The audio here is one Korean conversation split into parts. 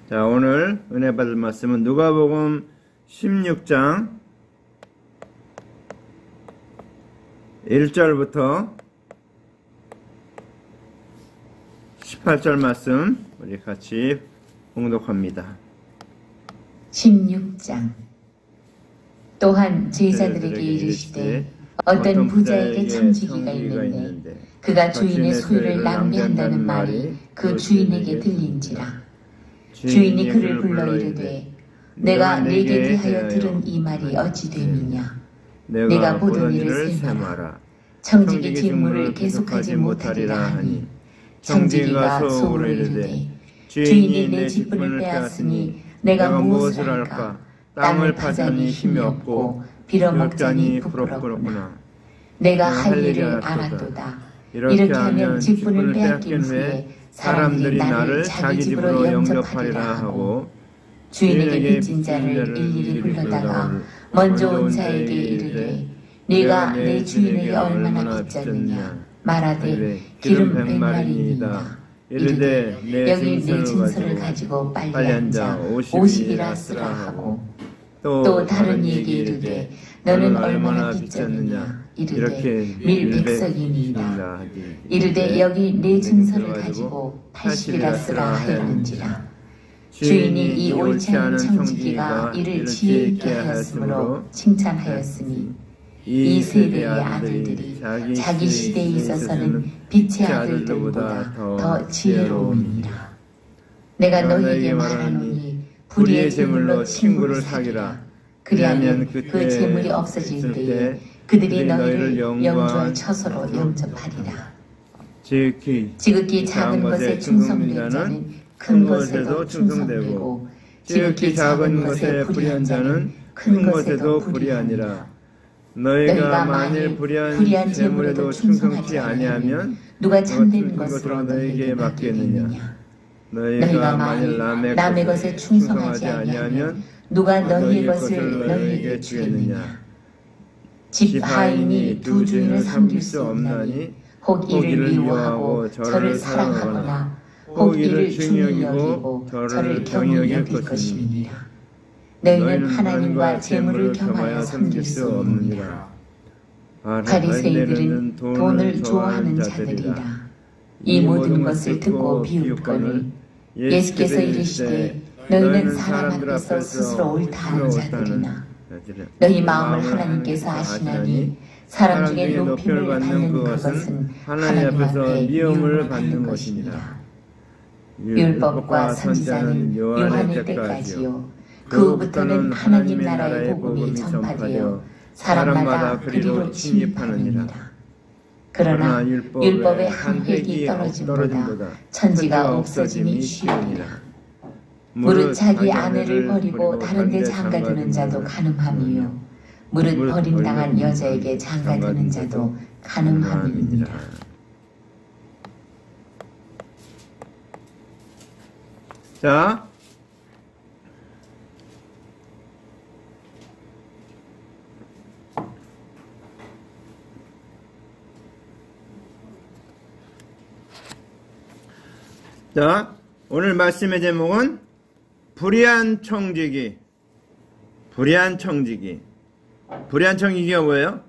자, 오늘 은혜 받을 말씀은 누가복음 16장 1절부터 18절 말씀 우리 같이 봉독합니다. 16장. 또한 제자들에게 이르시되 어떤 부자에게 청지기가 있는데 그가 주인의 소유를 낭비한다는 말이 그 주인에게 들린지라. 주인이 그를 불러 이르되 내가 네게 대하여 들은 이 말이 어찌 됨이냐. 내가 보던 일을 세마라. 청지기 직무를 계속하지 못하리라 하니 청지기가 속으로 이르되 주인이 내 직분을 빼앗으니 내가 무엇을 할까. 땅을 파자니 힘이 없고 빌어먹자니 부끄럽구나. 내가 할 일을 알았도다. 이렇게 하면 직분을 빼앗긴 후에 사람들이 나를 자기 집으로 영접하리라 하고 주인에게 빚진 자를 일일이 불러다가 먼저 온 자에게 이르되 네가 내 주인에게 얼마나 빚졌느냐. 말하되 기름 100마리니이다. 이르되 여기 내 증서를 가지고 빨리 앉아 50이라 쓰라 하고 또 다른 이에게 이르되 너는 얼마나 빚졌느냐. 이르되 밀 100석이니이다. 이르되 여기 내 증서를 가지고 80이라 쓰라 하였는지라. 주인이 이 옳지 않은 청지기가 이를 지혜 있게 하였으므로 칭찬하였으니 이 세대의 아들들이 자기 시대에 있어서는 빛의 아들들보다 더 지혜로우니라. 내가 너희에게 말하노니 불의의 제물로 친구를 사귀라. 그리하면 그 제물이 없어질 때에 그들이 너희를 영구한 처소로 영접하리라. 지극히 작은 것에 충성된 자는 큰 것에도 충성되고 지극히 작은 것에 불의한 자는 큰 것에도 불의하니라. 너희가 만일 불의한 제물에도 충성치 아니하면 누가 참된 것으로 너희에게 맡겠느냐. 너희가 만일 남의 것에 충성하지 아니하면 누가 너희의 것을 너희에게 주겠느냐. 집 하인이 두 주인을 섬길 수 없나니 혹 이를 미워하고 저를 사랑하거나 혹 이를 중히 여기고 저를 경히 여길 것임이니라. 너희는 하나님과 재물을 겸하여 섬길 수 없느니라. 바리새인들은 돈을 좋아하는 자들이라. 이 모든 것을 듣고 비웃거늘 예수께서 이르시되 너희는 사람 앞에서 스스로 옳다 하는 자들이나 너희 마음을 하나님께서 아시나니 사람 중에 높임을 받는 그것은 하나님 앞에 미움을 받는 것이니라. 율법과 선지자는 요한의 때까지요 그 후부터는 하나님 나라의 복음이 전파되어 사람마다 그리로 침입하느니라. 그러나 율법의 한 획이 떨어짐보다 천지가 없어짐이 쉬우니라. 무릇 자기 아내를 버리고 다른 데 장가드는 자도 가늠함이요 무릇 버림당한 여자에게 장가드는 자도 가늠함이니라. 자, 오늘 말씀의 제목은 불의한 청지기. 불의한 청지기. 불의한 청지기가 뭐예요?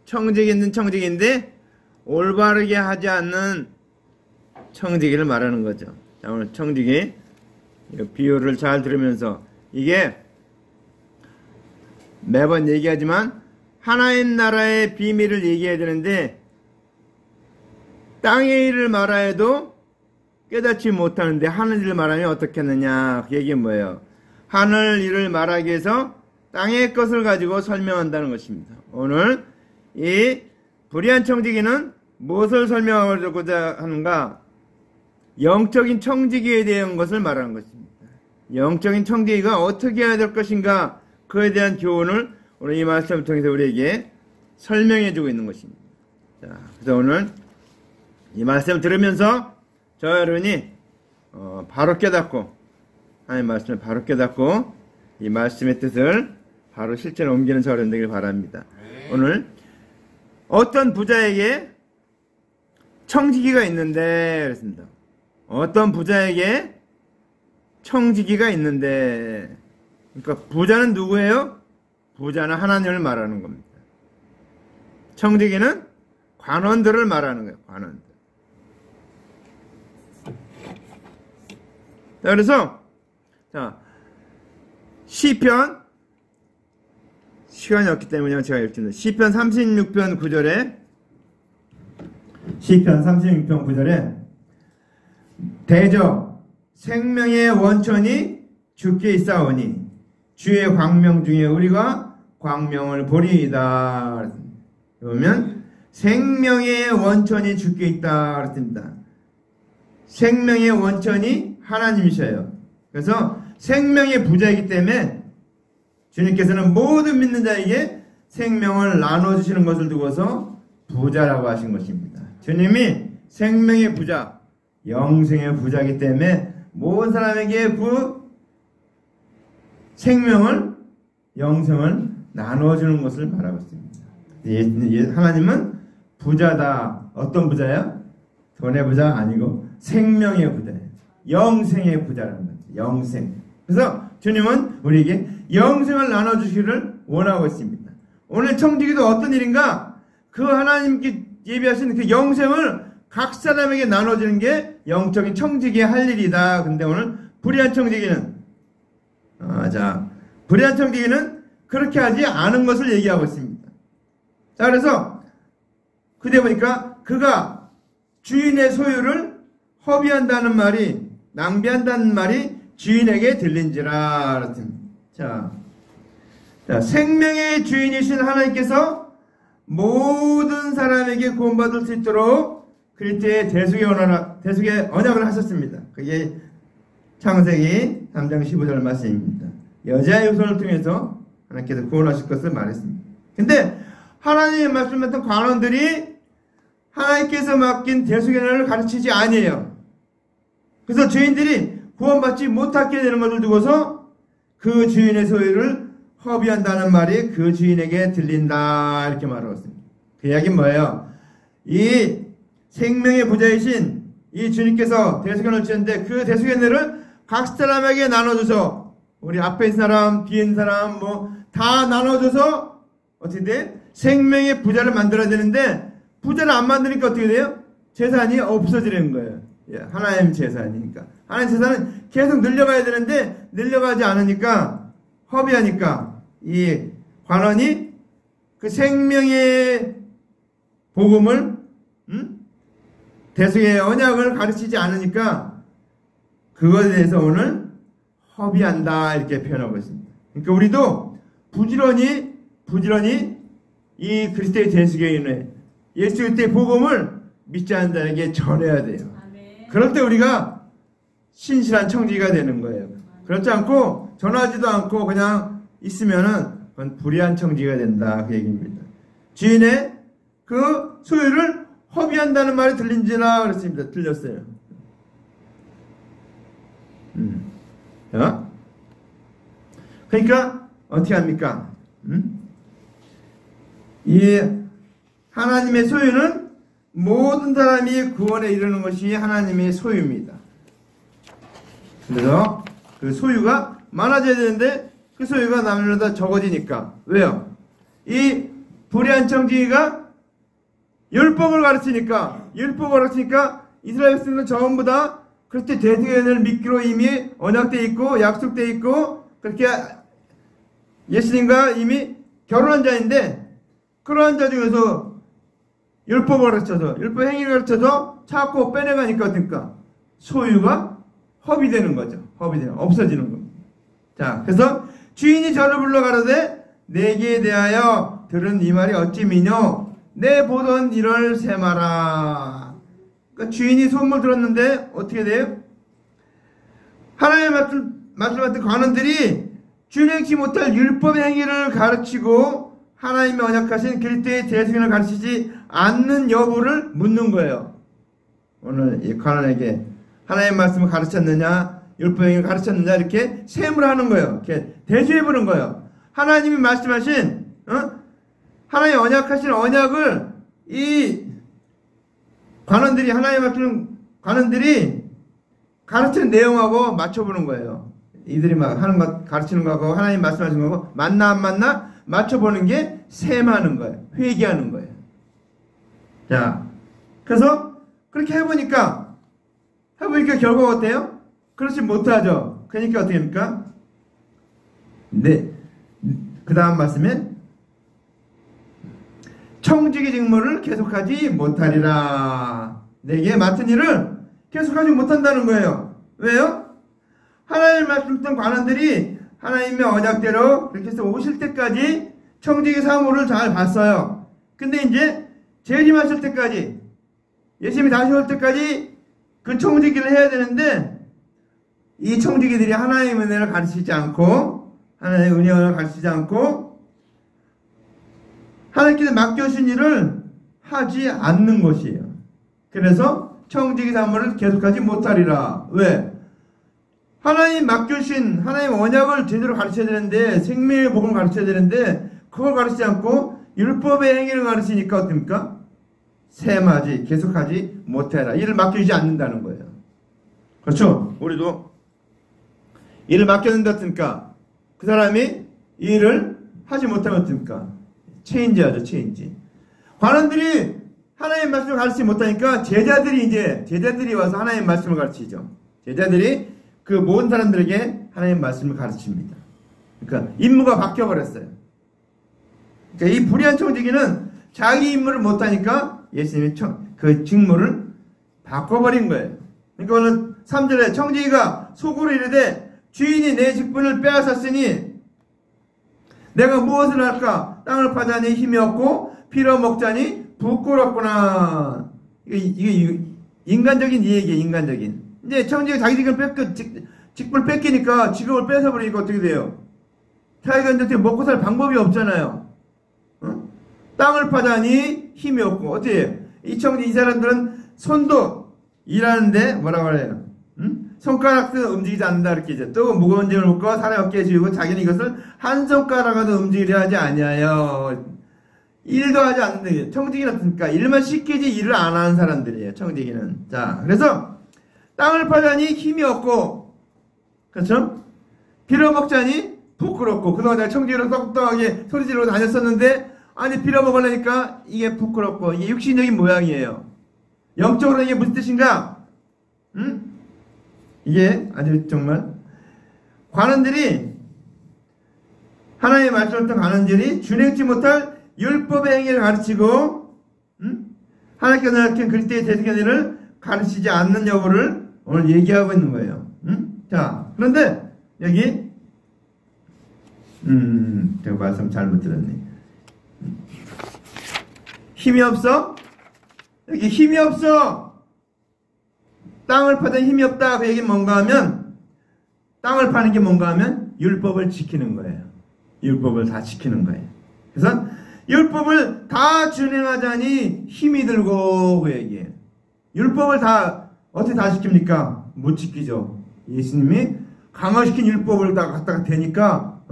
청지기는 청지기인데 올바르게 하지 않는 청지기를 말하는 거죠. 자, 오늘 청지기 비유를 잘 들으면서 이게 매번 얘기하지만 하나님 나라의 비밀을 얘기해야 되는데 땅의 일을 말하여도 깨닫지 못하는데 하늘 일을 말하면 어떻게 하느냐. 그 얘기는 뭐예요? 하늘 일을 말하기 위해서 땅의 것을 가지고 설명한다는 것입니다. 오늘 이 불의한 청지기는 무엇을 설명하고자 하는가? 영적인 청지기에 대한 것을 말하는 것입니다. 영적인 청지기가 어떻게 해야 될 것인가? 그에 대한 교훈을 오늘 이 말씀을 통해서 우리에게 설명해 주고 있는 것입니다. 자, 그래서 오늘 이 말씀을 들으면서 저 여러분이 바로 깨닫고 하나님의 말씀을 바로 깨닫고 이 말씀의 뜻을 바로 실천에 옮기는 저 여러분 되길 바랍니다. 오늘 어떤 부자에게 청지기가 있는데 그랬습니다. 어떤 부자에게 청지기가 있는데, 그러니까 부자는 누구예요? 부자는 하나님을 말하는 겁니다. 청지기는 관원들을 말하는 거예요. 관원들. 자, 그래서 자, 시편, 시간이 없기 때문에 제가 읽습니다. 시편 36편 9절에, 시편 36편 9절에 대저 생명의 원천이 주께 있사오니 주의 광명 중에 우리가 광명을 보리이다. 그러면 생명의 원천이 주께 있다 그랬습니다. 생명의 원천이 하나님이셔요. 그래서 생명의 부자이기 때문에 주님께서는 모든 믿는 자에게 생명을 나눠주시는 것을 두고서 부자라고 하신 것입니다. 주님이 생명의 부자, 영생의 부자이기 때문에 모든 사람에게 생명을, 영생을 나눠주는 것을 말하고 있습니다. 하나님은 부자다. 어떤 부자예요? 돈의 부자 아니고 생명의 부자예요. 영생의 부자라는 거죠. 영생. 그래서 주님은 우리에게 영생을 나눠주시기를 원하고 있습니다. 오늘 청지기도 어떤 일인가? 그 하나님께 예비하신 그 영생을 각 사람에게 나눠주는 게 영적인 청지기의 할 일이다. 근데 오늘 불의한 청지기는, 불의한 청지기는 그렇게 하지 않은 것을 얘기하고 있습니다. 자, 그래서 그때 보니까 그가 주인의 소유를 허비한다는 말이, 낭비한다는 말이 주인에게 들린지라 그렇습니다. 자, 생명의 주인이신 하나님께서 모든 사람에게 구원받을 수 있도록 그리스도의 대속의 언약을 하셨습니다. 그게 창세기 3장 15절 말씀입니다. 여자의 후손을 통해서 하나님께서 구원하실 것을 말했습니다. 근데 하나님의 말씀했던 관원들이 하나님께서 맡긴 대속의 언약을 가르치지 아니에요. 그래서 주인들이 구원받지 못하게 되는 것을 두고서 그 주인의 소유를 허비한다는 말이 그 주인에게 들린다 이렇게 말하고 있습니다. 그 이야기는 뭐예요? 이 생명의 부자이신 이 주님께서 대속연을 주셨는데 그 대속연을 각 사람에게 나눠줘서 우리 앞에 있는 사람, 뒤에 있는 사람 다 나눠줘서 어떻게 돼? 생명의 부자를 만들어야 되는데 부자를 안 만드니까 어떻게 돼요? 재산이 없어지는 거예요. 하나님 재산이니까. 하나님 재산은 계속 늘려가야 되는데 늘려가지 않으니까 허비하니까 이 관원이 그 생명의 복음을 대속의 언약을 가르치지 않으니까 그것에 대해서 오늘 허비한다 이렇게 표현하고 있습니다. 그러니까 우리도 부지런히 이 그리스도의 대속의 은혜, 예수 그리스도의 복음을 믿지 않는 자에게 전해야 돼요. 그럴 때 우리가 신실한 청지기가 되는 거예요. 그렇지 않고 전하지도 않고 그냥 있으면은 그건 불의한 청지기가 된다 그 얘기입니다. 주인의 그 소유를 허비한다는 말이 들린지나 그랬습니다. 들렸어요. 그러니까 어떻게 합니까? 이 하나님의 소유는 모든 사람이 구원에 이르는 것이 하나님의 소유입니다. 그래서 그 소유가 많아져야 되는데 그 소유가 남들보다 적어지니까. 왜요? 이 불의한 청지기가 율법을 가르치니까 이스라엘 백성들은 전부 다 그렇게 대속의 은혜를 믿기로 이미 언약돼 있고 약속돼 있고 그렇게 예수님과 이미 결혼한 자인데 그러한 자 중에서 율법을 가르쳐서 율법 행위를 가르쳐서 자꾸 빼내가니까 어떨까? 소유가 허비되는 거죠. 없어지는 겁니다. 자, 그래서 주인이 저를 불러 가로되 내게 대하여 들은 이 말이 어찌 미뇨? 내 보던 일을 세마라. 그러니까 주인이 소문을 들었는데 어떻게 돼요? 하나님의 말씀을 관원들이 준행치 못할 율법의 행위를 가르치고 하나님의 언약하신 그리스도의 대속을 가르치지 않는 여부를 묻는 거예요. 오늘 이 관원에게 하나님의 말씀을 가르쳤느냐, 율법의 행위를 가르쳤느냐 이렇게 세무를 하는 거예요. 이렇게 대조해 보는 거예요. 하나님이 말씀하신 하나님의 언약하신 언약을 이 관원들이 하나님의 말씀 관원들이 가르치는 내용하고 맞춰보는 거예요. 이들이 막 하는 것, 가르치는 거하고 하나님 말씀하시는 거하고 맞나 안 맞나 맞춰보는 게 셈하는 거예요. 회개하는 거예요. 자, 그래서 그렇게 해보니까 결과가 어때요? 그렇지 못하죠. 그러니까 어떻게 합니까? 네. 그 다음 말씀에 청지기 직무를 계속하지 못하리라. 내게 맡은 일을 계속하지 못한다는 거예요. 왜요? 하나님 말씀 듣던 관원들이 하나님의 언약대로 그렇게 해서 오실 때까지 청지기 사무를 잘 봤어요. 근데 이제 재림하실 때까지, 예수님이 다시 올 때까지 그 청지기를 해야 되는데, 이 청지기들이 하나님의 은혜를 가르치지 않고, 하나님의 은혜를 가르치지 않고, 하나님께서 맡겨주신 일을 하지 않는 것이에요. 그래서 청지기 사무를 계속하지 못하리라. 왜? 하나님 맡겨주신 하나님 언약을 제대로 가르쳐야 되는데, 생명의 복음을 가르쳐야 되는데, 그걸 가르치지 않고 율법의 행위를 가르치니까 어떻습니까? 셈하지, 계속하지 못해라. 일을 맡겨주지 않는다는 거예요. 그렇죠? 우리도 일을 맡겼는데 어떻습니까? 그 사람이 이 일을 하지 못하면 어떻습니까? 체인지하죠, 체인지. 관원들이 하나님 말씀을 가르치지 못하니까 제자들이 와서 하나님 말씀을 가르치죠. 제자들이 그 모든 사람들에게 하나님 말씀을 가르칩니다. 그러니까 임무가 바뀌어버렸어요. 그러니까 이 불의한 청지기는 자기 임무를 못하니까 예수님이 그 직무를 바꿔버린 거예요. 그러니까 오늘 3절에 청지기가 속으로 이르되 주인이 내 직분을 빼앗았으니 내가 무엇을 할까? 땅을 파자니 힘이 없고 피로 먹자니 부끄럽구나. 이게 인간적인 얘기예요. 인간적인. 이제 청지기가 자기 직분을 뺏기니까 직업을 뺏어버리니까 어떻게 돼요? 자기가 이제 먹고 살 방법이 없잖아요. 땅을 파자니 힘이 없고 어떻게 해요? 이 사람들은 손도 일하는데 뭐라고 그래요? 손가락도 움직이지 않는다 이렇게 이제 또 무거운 짐을 묶고 사람의 어깨에 지우고 자기는 이것을 한 손가락으로 움직이려 하지 아니하여. 일도 하지 않는데 청지기는 어떻습니까? 일만 시키지 일을 안 하는 사람들이에요. 청지기는. 자, 그래서 땅을 파자니 힘이 없고, 그렇죠? 빌어먹자니 부끄럽고. 그동안 내가 청지기로 똑똑하게 소리 지르고 다녔었는데 아니 빌어먹으려니까 이게 부끄럽고. 이게 육신적인 모양이에요. 영적으로 이게 무슨 뜻인가? 이게 아주 정말 관원들이 하나님의 말씀을 듣던 관원들이 준행치 못할 율법의 행위를 가르치고 하나님께서 가르친 그리스도의 대속의 가르치지 않는 여부를 오늘 얘기하고 있는 거예요. 자, 그런데 여기 제가 말씀 잘못 들었네. 힘이 없어? 여기 힘이 없어. 땅을 파는 힘이 없다. 그 얘기는 뭔가 하면 땅을 파는 게 뭔가 하면 율법을 지키는 거예요. 율법을 다 지키는 거예요. 그래서 율법을 다 준행하자니 힘이 들고 그 얘기예요. 율법을 다 어떻게 다 지킵니까? 못 지키죠. 예수님이 강화시킨 율법을 다 갖다가 대니까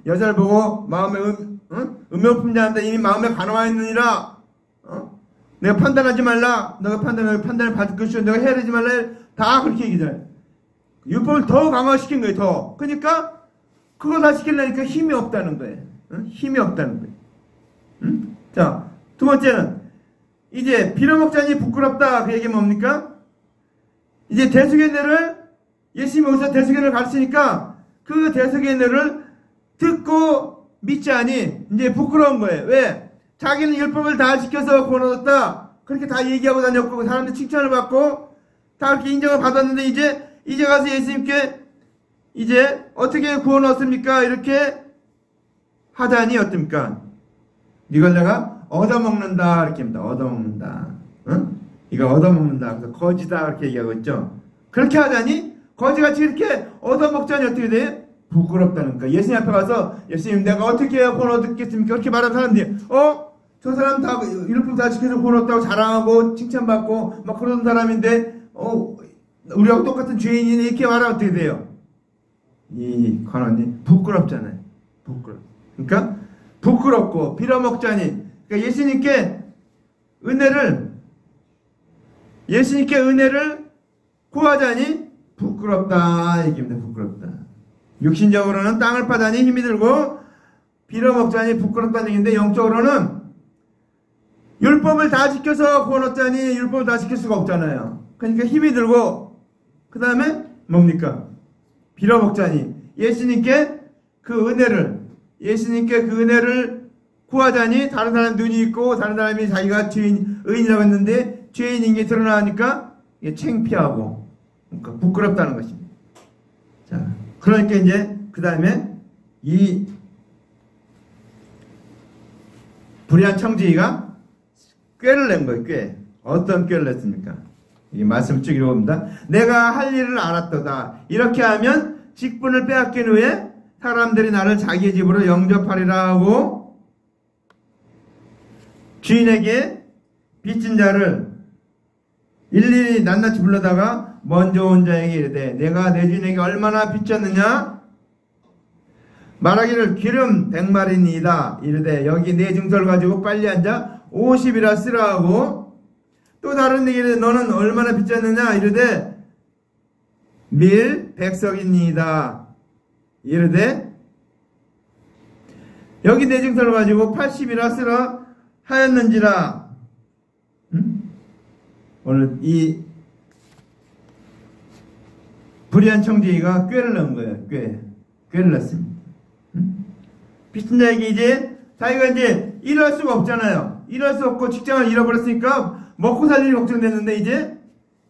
여자를 보고 마음에 음욕품자한테 이미 마음에 간호하 있느니라. 내가 판단하지 말라. 너가 판단을 받을 것이오. 내가 헤아리지 말라. 다 그렇게 얘기잖아요. 율법을 더 강화시킨 거예요. 더. 그러니까 그거 다 지키려니까 힘이 없다는 거예요. 힘이 없다는 거예요. 자, 두 번째는 이제 빌어먹자니 부끄럽다. 그 얘기 뭡니까? 이제 대속의 은혜를 예수님이 오셔서 대속의 은혜를 가르치니까 그 대속의 은혜를 듣고 믿지 않니 이제 부끄러운 거예요. 왜? 자기는 율법을 다 지켜서 구원 얻었다. 그렇게 다 얘기하고 다녔고 사람들 칭찬을 받고 다 그렇게 인정을 받았는데 이제 가서 예수님께 이제 어떻게 구원 얻습니까? 이렇게 하다니 어떻습니까? 이걸 내가 얻어먹는다 이렇게 합니다. 얻어먹는다. 응? 이거 얻어먹는다. 그래서 거지다 이렇게 얘기하고 있죠. 그렇게 하다니 거지같이 이렇게 얻어먹자니 어떻게 돼? 부끄럽다는 거야. 예수님 앞에 가서 예수님 내가 어떻게 해야 구원 얻겠습니까? 그렇게 말하는 사람들이 저 사람 다 율법 다 지켜서 구원 얻다고 자랑하고 칭찬받고 막 그러는 사람인데 우리하고 똑같은 죄인이니 이렇게 말하면 어떻게 돼요? 이 관원이 부끄럽잖아요. 그러니까 부끄럽고 빌어먹자니 그러니까 예수님께 은혜를 구하자니 부끄럽다 얘기입니다. 부끄럽다. 육신적으로는 땅을 파다니 힘이 들고 빌어먹자니 부끄럽다는 얘기인데 영적으로는 율법을 다 지켜서 구원 얻자니 율법을 다 지킬 수가 없잖아요. 그러니까 힘이 들고 그 다음에 뭡니까? 빌어먹자니 예수님께 그 은혜를 구하자니 다른 사람 눈이 있고 다른 사람이 자기가 의인이라고 했는데 죄인인 게 드러나니까 창피하고 그러니까 부끄럽다는 것입니다. 자, 그러니까 이제 그 다음에 이 불의한 청지기가 꾀를 낸 거예요. 꾀. 어떤 꾀를 냈습니까? 이 말씀 쭉 읽어봅니다. 내가 할 일을 알았도다. 이렇게 하면 직분을 빼앗긴 후에 사람들이 나를 자기 집으로 영접하리라 하고 주인에게 빚진 자를 일일이 낱낱이 불러다가 먼저 온 자에게 이르되 내가 내 주인에게 얼마나 빚졌느냐 말하기를 기름 100마리니이다 이르되 여기 내 증서를 가지고 빨리 앉아 50이라 쓰라 하고 또 다른 데에 이르되 너는 얼마나 빚졌느냐 이르되 밀 100석이니이다 이르되 여기 내 증서를 가지고 80이라 쓰라 하였는지라. 오늘 이 불의한 청지기가 꾀를 넣은 거예요. 꾀를 넣습니다. 빚진 자에게 이제 자기가 이제 일할 수가 없잖아요. 일할 수 없고 직장을 잃어버렸으니까 먹고 살 일이 걱정됐는데 이제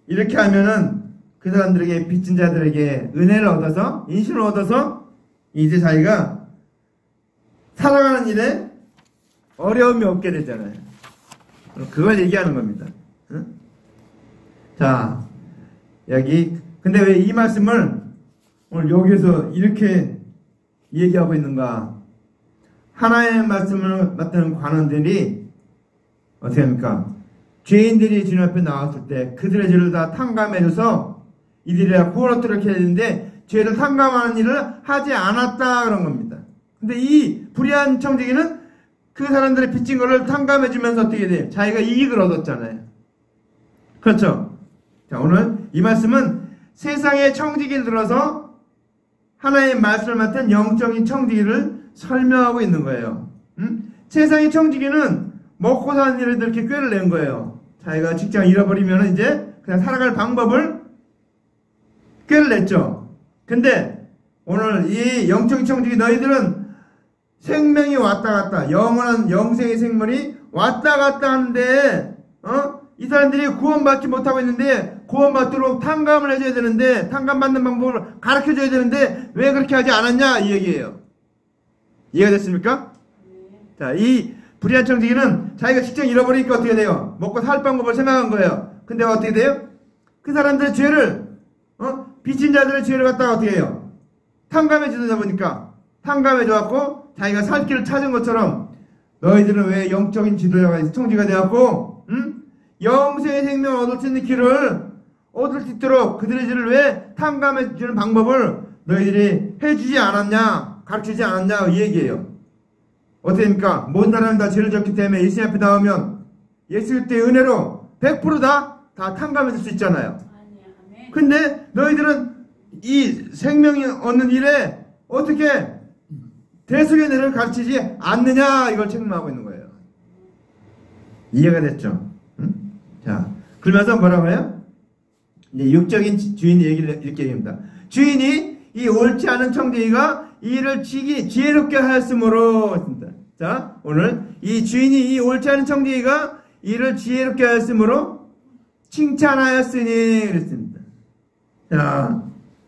이렇게 하면은 그 사람들에게 빚진 자들에게 은혜를 얻어서 인신을 얻어서 이제 자기가 살아가는 일에 어려움이 없게 되잖아요. 그걸 얘기하는 겁니다. 자, 여기 근데 왜 이 말씀을 오늘 여기서 이렇게 얘기하고 있는가? 하나의 말씀을 맡는 관원들이 어떻게 합니까? 죄인들이 주님 앞에 나왔을 때 그들의 죄를 다 탕감해줘서 이들이 구원 얻도록 해야 되는데 죄를 탕감하는 일을 하지 않았다 그런 겁니다. 근데 이 불의한 청지기는 그 사람들의 빚진 거를 탕감해주면서 어떻게 돼요? 자기가 이익을 얻었잖아요. 그렇죠? 자, 오늘 이 말씀은 세상의 청지기를 들어서 하나의 말씀을 맡은 영적인 청지기를 설명하고 있는 거예요. 세상의 청지기는 먹고 사는 일에 이렇게 꾀를 낸 거예요. 자기가 직장 잃어버리면 이제 그냥 살아갈 방법을 꾀를 냈죠. 근데 오늘 이 영적인 청지기 너희들은 생명이 왔다 갔다 영원한 영생의 생명이 왔다 갔다 하는데 이 사람들이 구원받지 못하고 있는데 구원받도록 탕감을 해줘야 되는데 탕감받는 방법을 가르쳐줘야 되는데 왜 그렇게 하지 않았냐 이 얘기예요. 이해가 됐습니까? 자, 이 불의한 청지기는 자기가 직장 잃어버리니까 어떻게 돼요? 먹고 살 방법을 생각한 거예요. 근데 어떻게 돼요? 그 사람들의 죄를 빚진 자들의 죄를 갖다가 어떻게 해요? 탕감해 주다 보니까 탕감해 줘갖고 자기가 살 길을 찾은 것처럼 너희들은 왜 영적인 지도자가 청지가 되었고 영생의 생명을 얻을 수 있는 길을 얻을 수 있도록 그들의 죄를 왜 탕감해 주는 방법을 너희들이 해주지 않았냐 가르치지 않았냐 이 얘기예요. 어떻게 됩니까? 모든 사람은 다 죄를 졌기 때문에 예수님 앞에 나오면 예수 그리스도의 은혜로 100% 다 탕감해 줄 수 있잖아요. 근데 너희들은 이 생명이 얻는 일에 어떻게 대속의 은혜를 가르치지 않느냐 이걸 책망하고 있는 거예요. 이해가 됐죠? 자, 그러면서 뭐라고 해요? 이제 육적인 주인 얘기를 이렇게 얘기합니다. 주인이 이 옳지 않은 청지기가 이 일을 지혜롭게 하였으므로 했습니다. 자, 오늘 이 주인이 이 옳지 않은 청지기가 이 일을 지혜롭게 하였으므로 칭찬하였으니 그랬습니다. 자,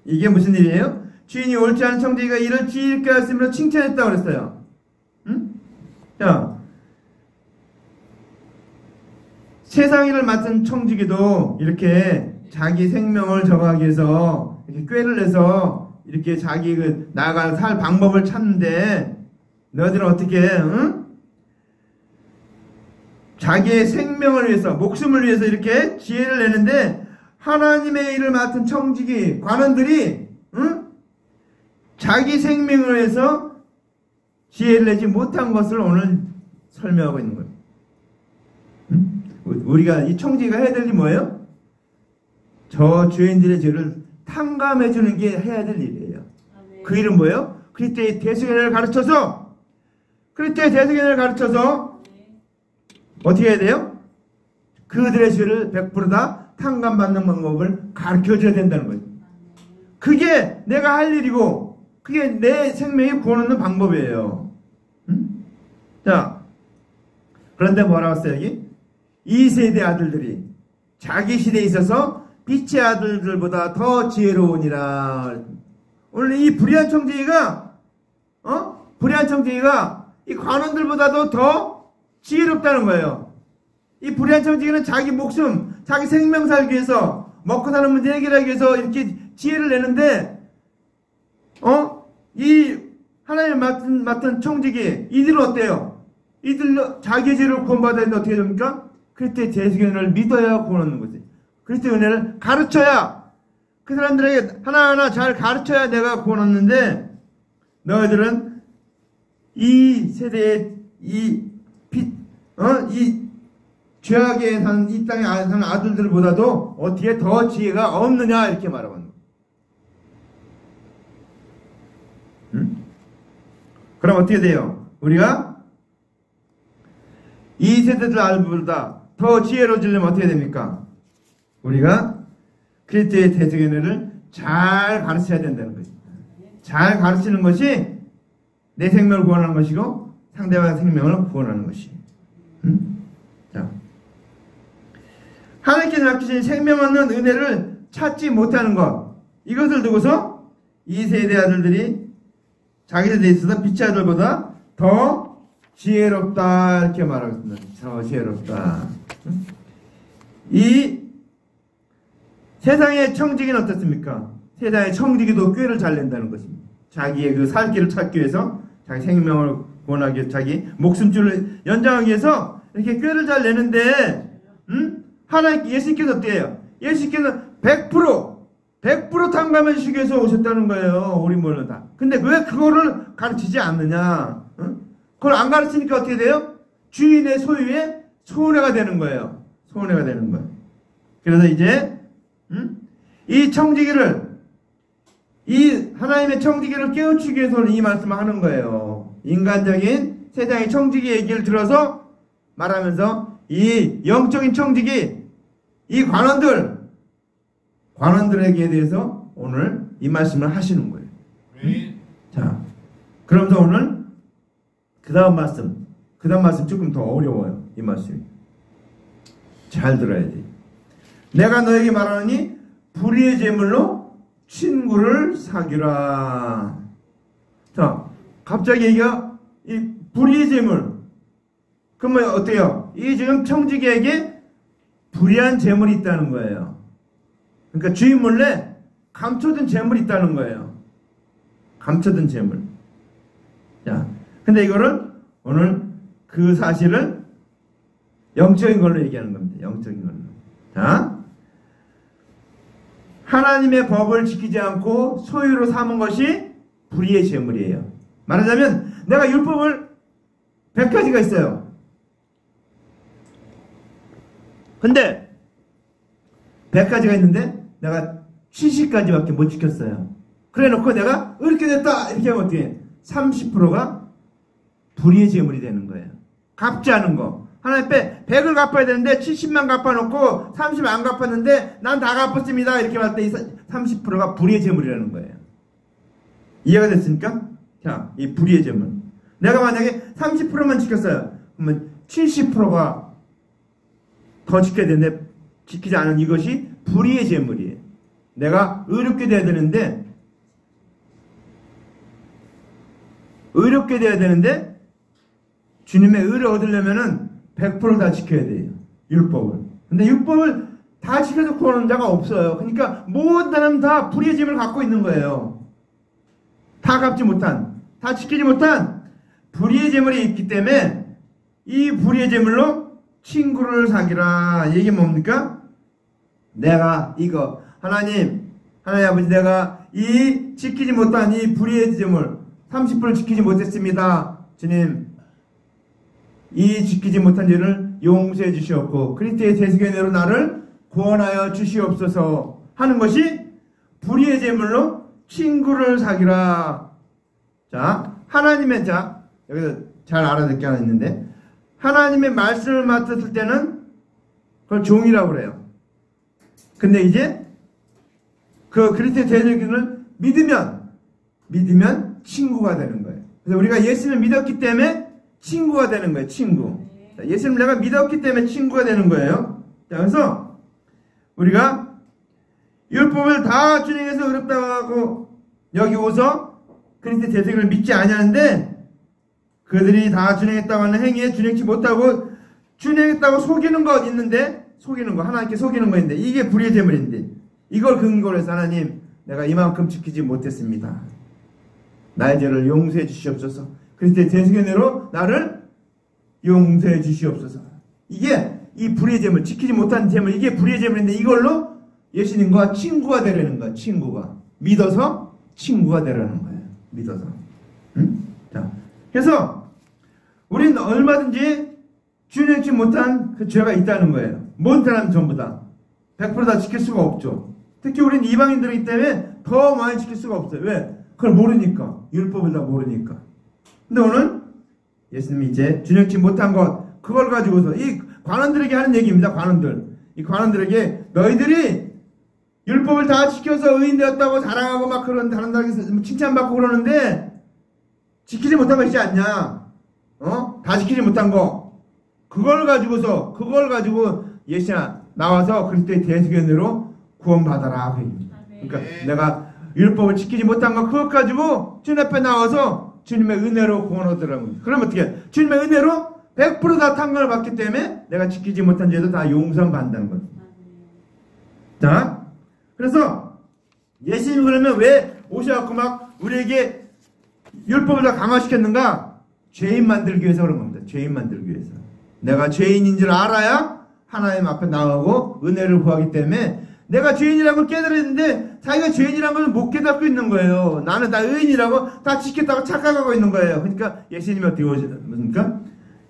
이게 무슨 일이에요? 주인이 옳지 않은 청지기가 이를 지혜롭게 하였으므로 칭찬했다고 그랬어요. 자, 세상 일을 맡은 청지기도 이렇게 자기 생명을 저거하기 위해서 이렇게 꾀를 내서 이렇게 자기 나아갈 살 방법을 찾는데 너희들은 어떻게 자기의 생명을 위해서 목숨을 위해서 이렇게 지혜를 내는데 하나님의 일을 맡은 청지기 관원들이 자기 생명을 위해서 지혜를 내지 못한 것을 오늘 설명하고 있는 거예요. 우리가 이 청지기가 해야 될 일이 뭐예요? 저 죄인들의 죄를 탕감해 주는 게 해야 될 일이에요. 그 일은 뭐예요? 그리스도의 대속연을 가르쳐서 어떻게 해야 돼요? 그들의 죄를 100% 다 탕감받는 방법을 가르쳐줘야 된다는 거예요. 그게 내가 할 일이고 그게 내 생명이 구원하는 방법이에요. 자, 그런데 뭐라고 했어요 여기? 이 세대 아들들이 자기 시대에 있어서 빛의 아들들보다 더 지혜로우니라. 오늘 이 불의한 청지기가 이 관원들보다도 더 지혜롭다는 거예요. 이 불의한 청지기는 자기 목숨, 자기 생명 살기 위해서, 먹고 사는 문제 해결하기 위해서 이렇게 지혜를 내는데 이 하나님 맡은 청지기 이들은 어때요? 이들로 자기의 죄를 구원받아야 되는데 어떻게 됩니까? 그리스도의 대속연을 믿어야 구원하는 거지. 그리스도의 은혜를 가르쳐야, 그 사람들에게 하나하나 잘 가르쳐야 내가 구원하는데, 너희들은 이 세대의 이 죄악에 사는 이 땅에 사는 아들들보다도 어떻게 더 지혜가 없느냐 이렇게 말하고 있는 거예요. 그럼 어떻게 돼요? 우리가 이 세대들 아들보다 더 지혜로워지려면 어떻게 됩니까? 우리가 그리스도의 대속연회를 잘 가르쳐야 된다는 거죠. 잘 가르치는 것이 내 생명을 구원하는 것이고 상대방의 생명을 구원하는 것이. 자, 하나님께서 맡기신 생명 얻는 은혜를 찾지 못하는 것, 이것을 두고서 이 세대 아들들이 자기 세대에 있어서 빛의 아들보다 더 지혜롭다 이렇게 말하고 있습니다. 더 지혜롭다. 이 세상의 청지기는 어떻습니까? 세상의 청지기도 꾀를 잘 낸다는 것입니다. 자기의 그 살 길을 찾기 위해서, 자기 생명을 구원하기 위해서, 자기 목숨줄을 연장하기 위해서 이렇게 꾀를 잘 내는데, 하나님, 예수님께서 어때요? 예수님께서 100% 탕감해 주시기 위해서 오셨다는 거예요. 우리 모두 다. 근데 왜 그거를 가르치지 않느냐? 그걸 안 가르치니까 어떻게 돼요? 주인의 소유에 손해가 되는 거예요. 손해가 되는 거예요. 그래서 이제 이 청지기를, 이 하나님의 청지기를 깨우치기 위해서는 이 말씀을 하는 거예요. 인간적인 세상의 청지기 얘기를 들어서 말하면서 이 영적인 청지기, 이 관원들에게 대해서 오늘 이 말씀을 하시는 거예요. 자, 그러면서 오늘 그 다음 말씀 조금 더 어려워요. 이 말씀이. 잘 들어야 돼. 내가 너에게 말하노니 불의의 제물로 친구를 사귀라. 자, 갑자기 얘기가 이 불의의 제물. 그러면 어때요? 이 지금 청지기에게 불의한 제물이 있다는 거예요. 그러니까 주인 몰래 감춰둔 제물이 있다는 거예요. 감춰둔 제물. 자, 근데 이거를 오늘 그 사실을 영적인 걸로 얘기하는 겁니다. 영적인 걸로. 자, 하나님의 법을 지키지 않고 소유로 삼은 것이 불의의 제물이에요. 말하자면 내가 율법을 100가지가 있어요. 근데 100가지가 있는데 내가 70가지밖에 못 지켰어요. 그래 놓고 내가 이렇게 됐다 이렇게 하면 어떻게 30%가 불의의 제물이 되는 거예요. 갚지 않은 거. 하나님 100을 갚아야 되는데 70만 갚아놓고 30 안 갚았는데 난 다 갚았습니다 이렇게 할 때 이 30%가 불의의 제물이라는 거예요. 이해가 됐습니까? 자, 이 불의의 제물. 내가 만약에 30%만 지켰어요. 그러면 70%가 더 지켜야 되는데 지키지 않은 이것이 불의의 제물이에요. 내가 의롭게 돼야 되는데 주님의 의를 얻으려면은 100% 다 지켜야 돼요. 율법을. 근데 율법을 다 지켜서 구원하는 자가 없어요. 그러니까 모든 사람 다 불의의 제물을 갖고 있는 거예요. 다 갚지 못한, 다 지키지 못한 불의의 제물이 있기 때문에 이 불의의 제물로 친구를 사귀라. 이게 뭡니까? 내가 이거 하나님 아버지, 내가 이 지키지 못한 이 불의의 제물 30% 지키지 못했습니다. 주님, 이 지키지 못한 죄를 용서해 주시옵고 그리스도의 대속의 은혜로 나를 구원하여 주시옵소서 하는 것이 불의의 제물로 친구를 사귀라. 자, 하나님의, 자, 여기서 잘 알아듣게 하나 있는데, 하나님의 말씀을 맡았을 때는 그걸 종이라고 그래요. 근데 이제 그 그리스도의 대적을 믿으면 친구가 되는 거예요. 그래서 우리가 예수님을 믿었기 때문에 친구가 되는 거예요. 친구. 예수님을 내가 믿었기 때문에 친구가 되는 거예요. 자, 그래서 우리가 율법을 다 준행해서 어렵다고 하고 여기고서 그리스도의 대적을 믿지 아니하는데 그들이 다 준행했다고 하는 행위에 준행치 못하고 준행했다고 속이는 것 있는데 속이는 거 하나님께 속이는 거 있는데 이게 불의의 제물인데 이걸 근거로 해서 하나님 내가 이만큼 지키지 못했습니다. 나의 죄를 용서해 주시옵소서. 그리스도의 대속연회로 나를 용서해 주시옵소서. 이게 이 불의의 제물 지키지 못한 제물 이게 불의의 제물인데 이걸로 예수님과 친구가 되려는 거야. 친구가 믿어서 친구가 되려는 거예요. 믿어서. 응? 자, 그래서 우리는 얼마든지 준행치 못한 그 죄가 있다는 거예요. 모든 사람 전부 다 100% 다 지킬 수가 없죠. 특히 우리는 이방인들이기 때문에 더 많이 지킬 수가 없어요. 왜? 그걸 모르니까. 율법을 다 모르니까. 근데 오늘 예수님이 이제 준행치 못한 것 그걸 가지고서 이 관원들에게 하는 얘기입니다. 관원들. 이 관원들에게 너희들이 율법을 다 지켜서 의인 되었다고 자랑하고 막 그런 다른 사람에서 칭찬받고 그러는데 지키지 못한 거 있지 않냐? 다 지키지 못한 거. 그걸 가지고 예수야 나와서 그리스도의 대속연회로 구원받아라. 그러니까 내가 율법을 지키지 못한 거 그것 가지고 주님 앞에 나와서 주님의 은혜로 구원 얻으라고. 그럼 어떻게? 주님의 은혜로 100% 다 탕감을 받기 때문에 내가 지키지 못한 죄도 다 용서받는다는 거죠. 자, 그래서 예수님이 그러면 왜 오셔갖고 막 우리에게 율법을 다 강화시켰는가? 죄인 만들기 위해서 그런 겁니다. 죄인 만들기 위해서. 내가 죄인인 줄 알아야 하나님 앞에 나가고 은혜를 구하기 때문에 내가 죄인이라는 걸 깨달았는데 자기가 죄인이라는 걸 못 깨닫고 있는 거예요. 나는 다 의인이라고 다 지켰다고 착각하고 있는 거예요. 그러니까 예수님이 어떻게 오십니까?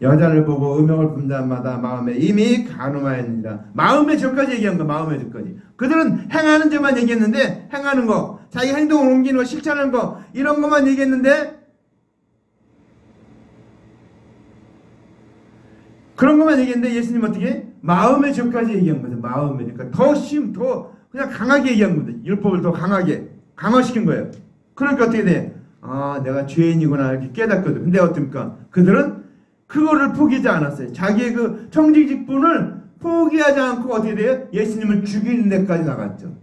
여자를 보고 음욕을 본 자마다 마음에 이미 간음하였느니라. 마음의 죄까지 얘기한 거. 마음의 죄까지. 그들은 행하는 죄만 얘기했는데 행하는 거, 자기 행동을 옮기는 거, 실천하는 거 이런 것만 얘기했는데 그런 것만 얘기했는데 예수님 어떻게? 마음의 죄까지 얘기한 거죠. 마음의 죄까지. 더 그냥 강하게 얘기한 겁니다. 율법을 더 강하게 강화시킨 거예요. 그러니까 어떻게 돼? 아, 내가 죄인이구나 이렇게 깨닫거든. 근데 어떻습니까? 그들은 그거를 포기하지 않았어요. 자기의 그 청지직분을 포기하지 않고 어떻게 돼요? 예수님을 죽이는 데까지 나갔죠.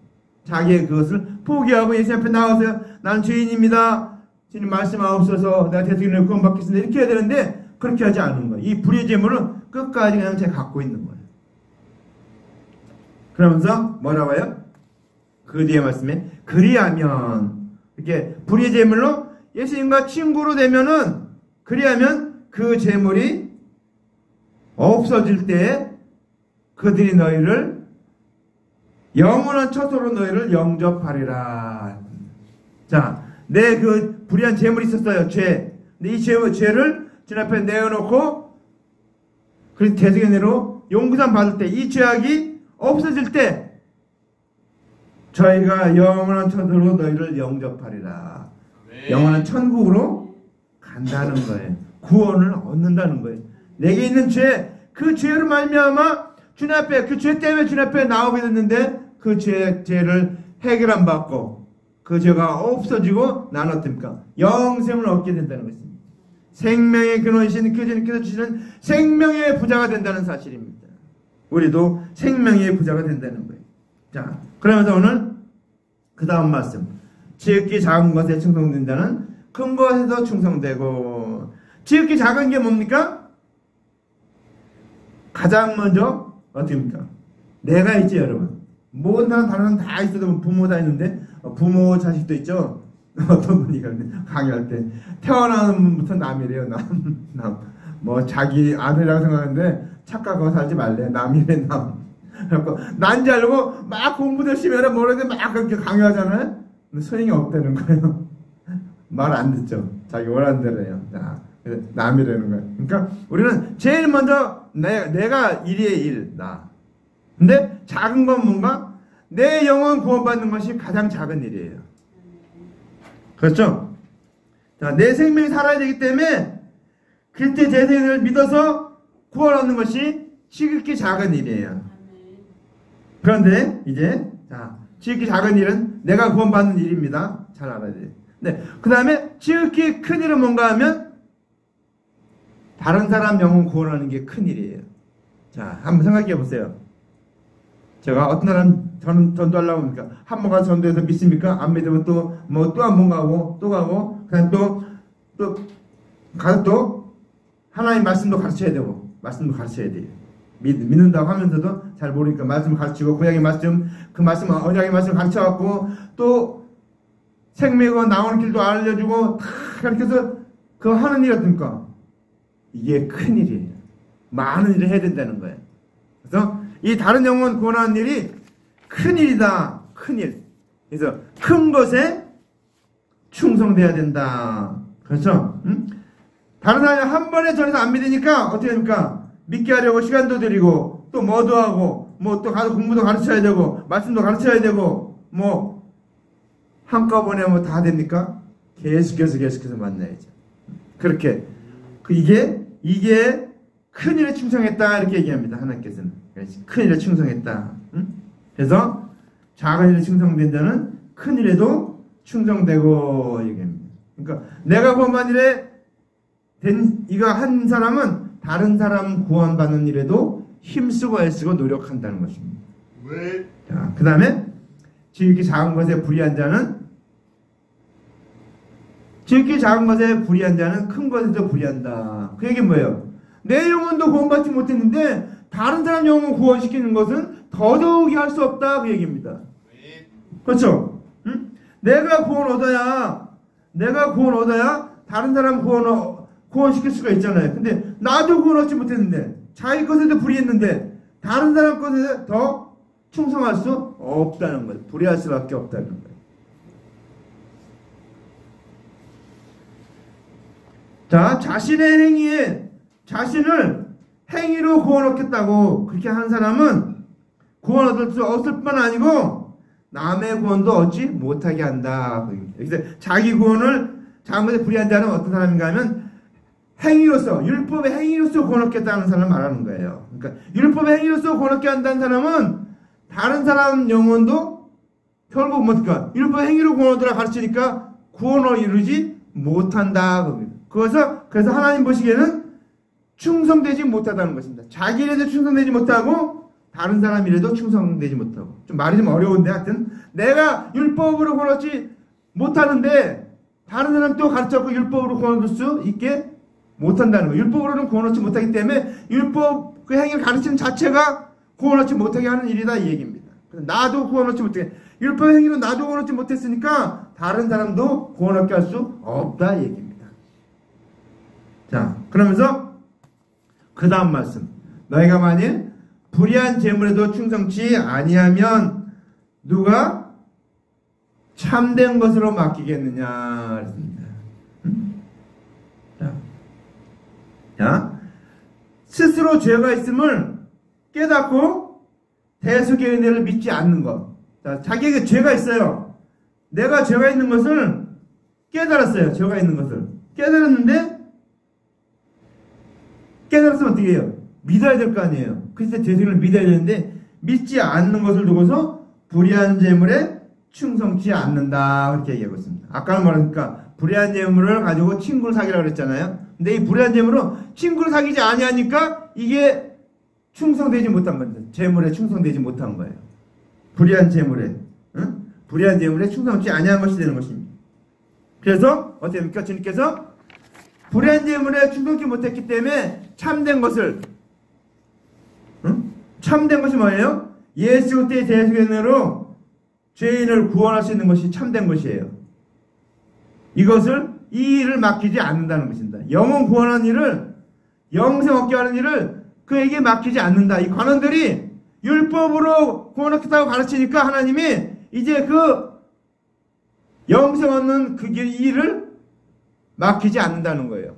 자기의 그것을 포기하고 예수님 앞에 나와서 나는 죄인입니다. 주님 말씀하옵소서. 내가 대속연회를 구원받겠습니다. 이렇게 해야 되는데 그렇게 하지 않은 거예요. 이 불의의 제물은 끝까지 그냥 제가 갖고 있는 거예요. 그러면서 뭐라고 해요? 그 뒤에 말씀에 그리하면 이렇게 불의의 제물로 예수님과 친구로 되면은 그리하면 그 제물이 없어질 때 그들이 너희를 영원한 처소로 너희를 영접하리라. 자, 내 그 불의한 제물이 있었어요. 죄. 근데 이 죄를 주님 앞에 내어놓고 그래서 대속연회로 용서함 받을 때 이 죄악이 없어질 때 저희가 영원한 처소로 너희를 영접하리라. 네. 영원한 천국으로 간다는 거예요. 구원을 얻는다는 거예요. 내게 있는 죄, 그 죄를 말미암아 주님 앞에 그 죄 때문에 주님 앞에 나오게 됐는데 그 죄를 해결 안 받고 그 죄가 없어지고 나는 어떻습니까? 영생을 얻게 된다는 것입니다. 생명의 근원이신 그 주님께서 주시는 생명의 부자가 된다는 사실입니다. 우리도 생명의 부자가 된다는 거예요. 자, 그러면서 오늘 그 다음 말씀. 지극히 작은 것에 충성된다는 큰 것에도 충성되고. 지극히 작은 게 뭡니까? 가장 먼저 어떻게입니까? 내가 있지 여러분. 모든 다른 사람 다 있어도 부모 다 있는데 부모 자식도 있죠. 어떤 분이 강의할 때 태어나는 분부터 남이래요. 남. 뭐 자기 아들이라고 생각하는데 착각하고 살지 말래. 남이래 남. 그래갖고 난 줄 알고 막 공부 열심히 해라 뭐라든 막 그렇게 강요하잖아요. 근데 소용이 없다는 거예요. 말 안 듣죠. 자기 원하는 대로 해요. 자, 남이라는 거예요. 그러니까 우리는 제일 먼저 내가 1의 1, 나. 근데 작은 건 뭔가 내 영혼 구원받는 것이 가장 작은 일이에요. 그렇죠? 자, 내 생명이 살아야 되기 때문에 그리스도의 대생을 믿어서 구원 얻는 것이 지극히 작은 일이에요. 그런데 이제 자, 지극히 작은 일은 내가 구원받는 일입니다. 잘 알아야 돼요. 네, 그 다음에 지극히 큰 일은 뭔가 하면 다른 사람 영혼 구원하는 게 큰 일이에요. 자, 한번 생각해 보세요. 제가 어떤 사람 저는 전도하려고 합니까? 한 번 가서 전도해서 믿습니까? 안 믿으면 또 한 번 가고 또 가고 그냥 또 가서 또 하나님 말씀도 가르쳐야 되고 말씀도 가르쳐야 돼요. 믿는다고 하면서도 잘 모르니까 말씀 가르치고 구약의 말씀 그 말씀 언약의 말씀 가르쳐갖고 또 생명과 나오는 길도 알려주고 다 가르쳐서 그거 하는 일 어떻습니까? 이게 큰 일이에요. 많은 일을 해야 된다는 거예요. 그래서 이 다른 영혼 구원하는 일이 큰 일이다. 큰 일. 그래서 큰 것에 충성돼야 된다. 그렇죠? 응? 다른 사람이 한 번에 전해서 안 믿으니까 어떻게 됩니까? 믿게 하려고 시간도 들이고 또 뭐도 하고 뭐 또 가서 공부도 가르쳐야 되고 말씀도 가르쳐야 되고 뭐 한꺼번에 뭐 다 됩니까? 계속해서 만나야죠. 그렇게 이게 큰 일에 충성했다 이렇게 얘기합니다. 하나님께서는 큰 일에 충성했다. 응? 그래서 작은 일에 충성된 자는 큰 일에도 충성되고 얘기합니다. 그러니까 내가 구원받은 일에 이거 한 사람은 다른 사람 구원받는 일에도 힘쓰고 애쓰고 노력한다는 것입니다. 왜? 자, 그 다음에 지극히 작은 것에 불의한 자는 큰 것에도 불의한다. 그 얘기는 뭐예요? 내 영혼도 구원받지 못했는데 다른 사람 영혼 구원시키는 것은 더더욱이 할 수 없다. 그 얘기입니다. 그렇죠? 응? 내가 구원 얻어야 다른 사람 구원시킬 수가 있잖아요. 근데 나도 구원 얻지 못했는데 자기 것에도 불의했는데 다른 사람 것에 더 충성할 수 없다는 거예요. 불의할 수밖에 없다는 거예요. 자, 자신을 행위로 구원 얻겠다고 그렇게 하는 사람은 구원 얻을 수 없을 뿐만 아니고 남의 구원도 얻지 못하게 한다. 그래서 자기 구원을 작은 것에 불의한 자는 어떤 사람인가 하면 율법의 행위로서 구원 얻겠다는 사람을 말하는 거예요. 그러니까 율법의 행위로서 구원 얻게 한다는 사람은 다른 사람 영혼도 결국 뭡니까? 율법의 행위로 구원 얻으라 가르치니까 구원을 이루지 못한다. 그래서 하나님 보시기에는 충성되지 못하다는 것입니다. 자기 일에도 충성되지 못하고 다른 사람 일에도 충성되지 못하고 좀 말이 좀 어려운데 하여튼 내가 율법으로 구원 얻지 못하는데 다른 사람 또 가르쳐서 율법으로 구원 얻을 수 있게 못한다는 거예요. 율법으로는 구원 얻지 못하기 때문에 율법 그 행위를 가르치는 자체가 구원 얻지 못하게 하는 일이다 이 얘기입니다. 나도 구원 얻지 못하게 율법 행위로 나도 구원 얻지 못했으니까 다른 사람도 구원 얻게 할 수 없다 이 얘기입니다. 자, 그러면서 그 다음 말씀 너희가 만일 불의한 재물에도 충성치 아니하면 누가 참된 것으로 맡기겠느냐 그랬습니다. 자, 스스로 죄가 있음을 깨닫고 대속의 은혜를 믿지 않는 것. 자, 자기에게 죄가 있어요. 내가 죄가 있는 것을 깨달았어요. 죄가 있는 것을 깨달았는데 깨달았으면 어떻게 해요? 믿어야 될 거 아니에요. 그래서 대속을 믿어야 되는데 믿지 않는 것을 두고서 불의한 재물에 충성치 않는다 그렇게 얘기하고 있습니다. 아까는 말하니까 불의한 재물을 가지고 친구를 사귀라고 그랬잖아요. 근데 이 불의한 재물로 친구를 사귀지 아니하니까 이게 충성되지 못한 겁니다. 재물에 충성되지 못한 거예요. 불의한 재물에 불의한 재물에 충성치 아니한 것이 되는 것입니다. 그래서 어떻게 됩니까? 주님께서 불의한 재물에 충성치 못했기 때문에 참된 것을 참된 것이 뭐예요? 예수 그리스도의 대속의 은혜로 죄인을 구원할 수 있는 것이 참된 것이에요. 이 일을 맡기지 않는다는 것입니다. 영혼 구원하는 일을 영생 얻게 하는 일을 그에게 맡기지 않는다. 이 관원들이 율법으로 구원 얻겠다고 가르치니까 하나님이 이제 그 영생 얻는 그 일을 맡기지 않는다는 거예요.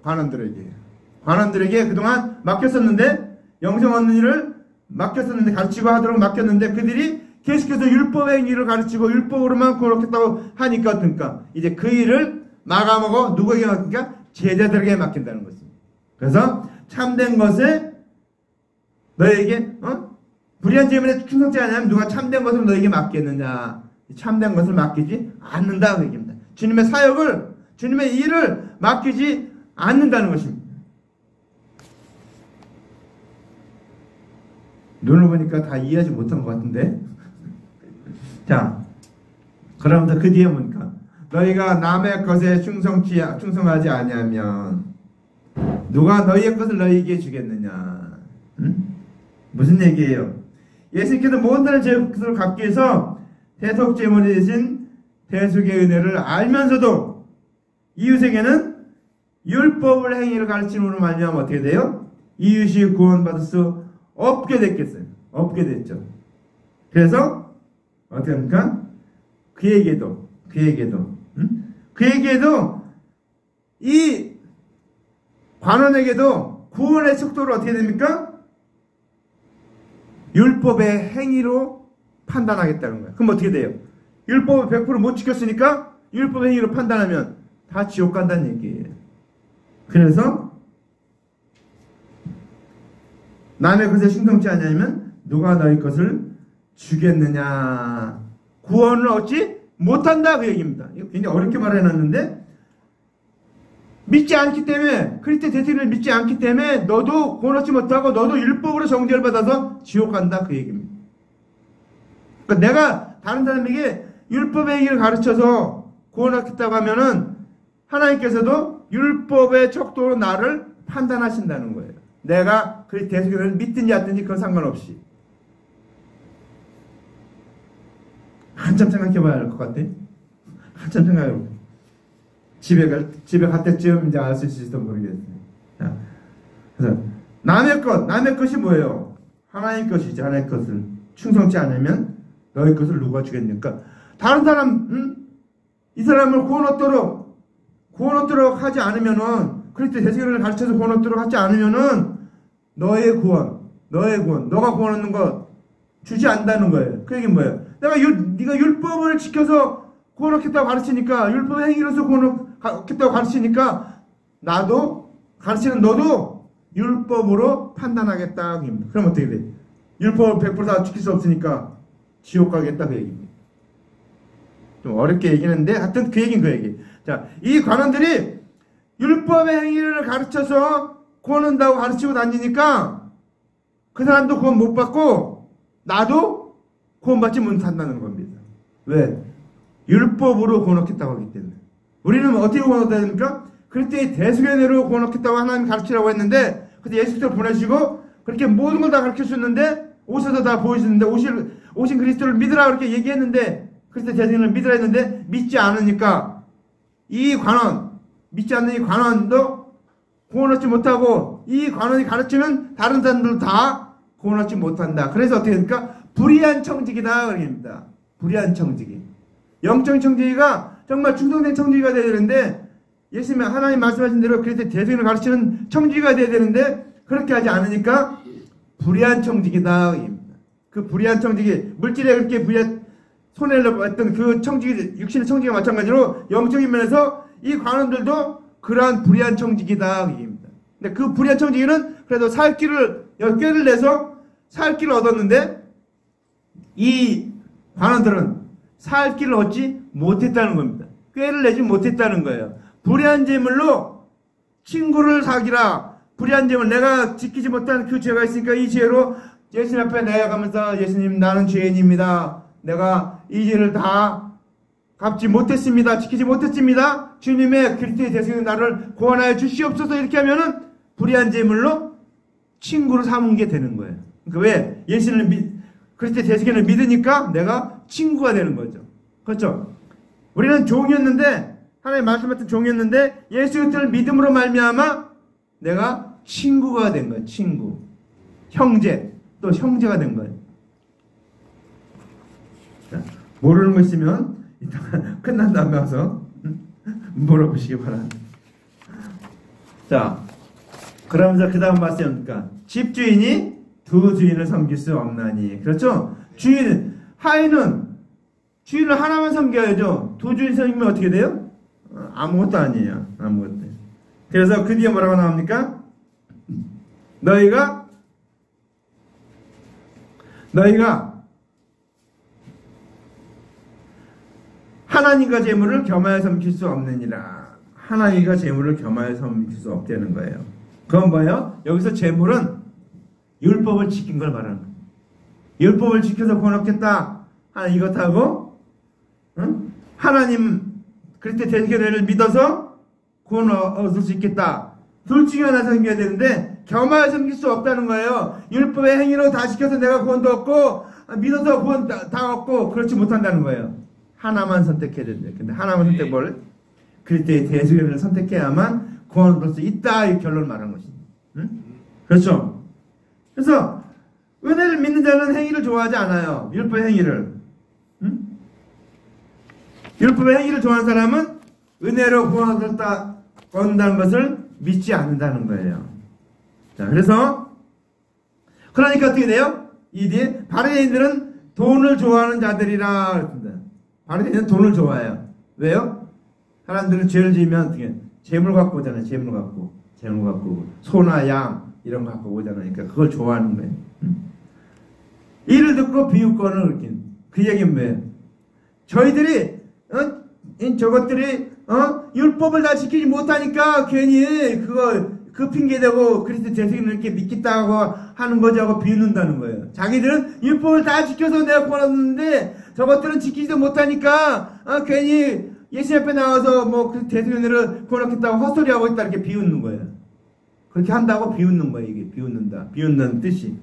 관원들에게 그동안 맡겼었는데 영생 얻는 일을 맡겼었는데 가르치고 하도록 맡겼는데 그들이 계속해서 율법의 행위를 가르치고 율법으로만 구원받겠다고 하니까 어떻습니까? 이제 그 일을 마감하고 누구에게 맡기니까? 제자들에게 맡긴다는 것입니다. 그래서 참된 것을 너에게 불의한 제물에 충성치 않으면 누가 참된 것을 너에게 맡겠느냐? 참된 것을 맡기지 않는다 그 얘기입니다. 주님의 사역을, 주님의 일을 맡기지 않는다는 것입니다. 눈을 보니까 다 이해하지 못한 것 같은데. 자, 그러면서 그 뒤에 뭡니까? 너희가 남의 것에 충성하지 아니하면 누가 너희의 것을 너희에게 주겠느냐? 무슨 얘기예요? 예수님께서 모든 제 것을 갚기 위해서 대속제물이 되신 대속의 은혜를 알면서도 이웃에게는 율법을 행위를 가르침으로 말미암아 어떻게 돼요? 이웃이 구원받을 수 없게 됐겠어요. 없게 됐죠. 그래서 어떻게 합니까? 그에게도 이 관원에게도 구원의 속도를 어떻게 됩니까? 율법의 행위로 판단하겠다는 거예요. 그럼 어떻게 돼요? 율법을 100% 못 지켰으니까 율법의 행위로 판단하면 다 지옥 간다는 얘기예요. 그래서 남의 것에 충성치 않으면 누가 너희 것을 주겠느냐? 구원을 얻지 못한다 그 얘기입니다. 이거 굉장히 어렵게 말해놨는데 믿지 않기 때문에 그리스도의 대속을 믿지 않기 때문에 너도 구원 얻지 못하고 너도 율법으로 정죄를 받아서 지옥 간다 그 얘기입니다. 그러니까 내가 다른 사람에게 율법의 얘기를 가르쳐서 구원 얻겠다고 하면은 하나님께서도 율법의 척도로 나를 판단하신다는 거예요. 내가 그 대속을 믿든지 않든지 그건 상관없이. 한참 생각해봐야 할 것 같아. 한참 생각해보고. 집에 갈 때쯤 이제 알 수 있을지도 모르겠어요. 자, 그래서 남의 것이 뭐예요? 하나님 것이지. 하나님 것을 충성치 않으면 너희 것을 누가 주겠습니까? 다른 사람, 이 사람을 구원 얻도록 하지 않으면은 그리스도의 대속을 가르쳐서 구원 얻도록 하지 않으면은 너의 구원, 너가 구원 얻는 거 주지 않는다는 거예요. 그 얘기는 뭐예요? 네가 율법을 지켜서 구원 얻겠다고 가르치니까, 율법의 행위로서 구원 얻겠다고 가르치니까, 가르치는 너도 율법으로 판단하겠다. 그럼 어떻게 돼? 율법을 100% 다 지킬 수 없으니까 지옥 가겠다. 그 얘기입니다. 좀 어렵게 얘기했는데, 하여튼 그 얘기는 그 얘기. 자, 이 관원들이 율법의 행위를 가르쳐서 구원 얻는다고 가르치고 다니니까, 그 사람도 구원 못 받고, 나도 구원받지 못한다는 겁니다. 왜? 율법으로 구원 얻겠다고 하기 때문에. 우리는 어떻게 구원 얻어야 됩니까? 그때 대속의 은혜로 구원 얻겠다고 하나님 가르치라고 했는데, 그때 예수님을 보내시고, 그렇게 모든 걸 다 가르쳐 주셨는데, 오셔서 다 보여주셨는데, 오신 그리스도를 믿으라 그렇게 얘기했는데, 그리스도 대속을 믿으라 했는데, 믿지 않으니까, 믿지 않는 이 관원도 구원 얻지 못하고, 이 관원이 가르치는 다른 사람들도 다 구원 얻지 못한다. 그래서 어떻게 됩니까? 불의한 청지기다. 그럽니다. 불의한 청지기. 영적인 청지기가 정말 충성된 청지기가 되어야 되는데, 예수님이 하나님 말씀하신 대로 그리스도의 대속을 가르치는 청지기가 되어야 되는데, 그렇게 하지 않으니까 불의한 청지기다. 그 불의한 청지기, 물질에 그렇게 손해를 봤던 그 청지기, 육신의 청지기가 마찬가지로 영적인 면에서 이 관원들도 그러한 불의한 청지기다. 근데 그 불의한 청지기는 그래도 꾀를 내서 살 길을 얻었는데, 이 관원들은 살 길을 얻지 못했다는 겁니다. 꾀를 내지 못했다는 거예요. 불의한 제물로 친구를 사기라. 불의한 제물, 내가 지키지 못한 그 죄가 있으니까 이 죄로 예수님 앞에 나아가면서, 예수님 나는 죄인입니다. 내가 이 죄를 다 갚지 못했습니다. 지키지 못했습니다. 주님의 그리스도의 대속에 나를 구원하여 주시옵소서. 이렇게 하면은 불의한 제물로 친구를 삼은 게 되는 거예요. 그러니까 왜? 예수님을 그리스도의 대속을 믿으니까 내가 친구가 되는 거죠. 그렇죠? 우리는 종이었는데, 하나님 말씀하신 종이었는데, 예수 그리스도를 믿음으로 말미암아 내가 친구가 된 거예요. 친구. 형제. 또 형제가 된 거예요. 자, 모르는 거 있으면 이따가 끝난 다음에 와서 물어보시기 바랍니다. 자, 그러면서 그 다음 말씀이니까 집주인이 두 주인을 섬길 수 없나니. 그렇죠? 하인은 주인을 하나만 섬겨야죠. 두 주인 섬기면 어떻게 돼요? 아무것도 아니에요. 아무것도. 그래서 그 뒤에 뭐라고 나옵니까? 너희가 하나님과 재물을 겸하여 섬길 수 없느니라. 하나님과 재물을 겸하여 섬길 수 없다는 거예요. 그건 뭐예요? 여기서 재물은 율법을 지킨 걸 말하는 거예요. 율법을 지켜서 구원 얻겠다 하는 이것하고, 응? 하나님 그리스도의 대속의 믿어서 구원 얻을 수 있겠다. 둘 중에 하나 섬겨야 되는데 겸하여 섬길 수 없다는 거예요. 율법의 행위로 다 지켜서 내가 구원도 얻고 믿어서 구원 다 얻고 그렇지 못한다는 거예요. 하나만 선택해야 된다. 근데 하나만 선택 뭘? 그리스도의 대속을 선택해야만 구원을 얻을 수 있다. 이 결론을 말하는 것입니다. 응? 그렇죠? 그래서 은혜를 믿는 자는 행위를 좋아하지 않아요. 율법의 행위를. 응? 율법의 행위를 좋아하는 사람은 은혜로 구원을 얻는다는 것을 믿지 않는다는 거예요. 자, 그래서 그러니까 어떻게 돼요? 이 뒤에 바리새인들은 돈을 좋아하는 자들이라 그랬습니다. 바리새인은 돈을 좋아해요. 왜요? 사람들은 죄를 지으면 어떻게 재물 갖고 오잖아요. 재물 갖고 소나 양 이런 거 갖고 오잖아요. 그러니까 그걸 좋아하는 거예요. 이를 듣고 비웃거는 그렇게 그 얘기는 뭐예요? 저희들이 저것들이 율법을 다 지키지 못하니까 괜히 그 핑계대고 그리스도 대속을 이렇게 믿겠다고 하는 거지 하고 비웃는다는 거예요. 자기들은 율법을 다 지켜서 내가 구원 얻는데 저것들은 지키지도 못하니까 괜히 예수 앞에 나와서 뭐 그 대속을 구원 얻겠다고 헛소리하고 있다 이렇게 비웃는 거예요. 그렇게 한다고 비웃는 거예요. 이게 비웃는다. 비웃는 뜻이.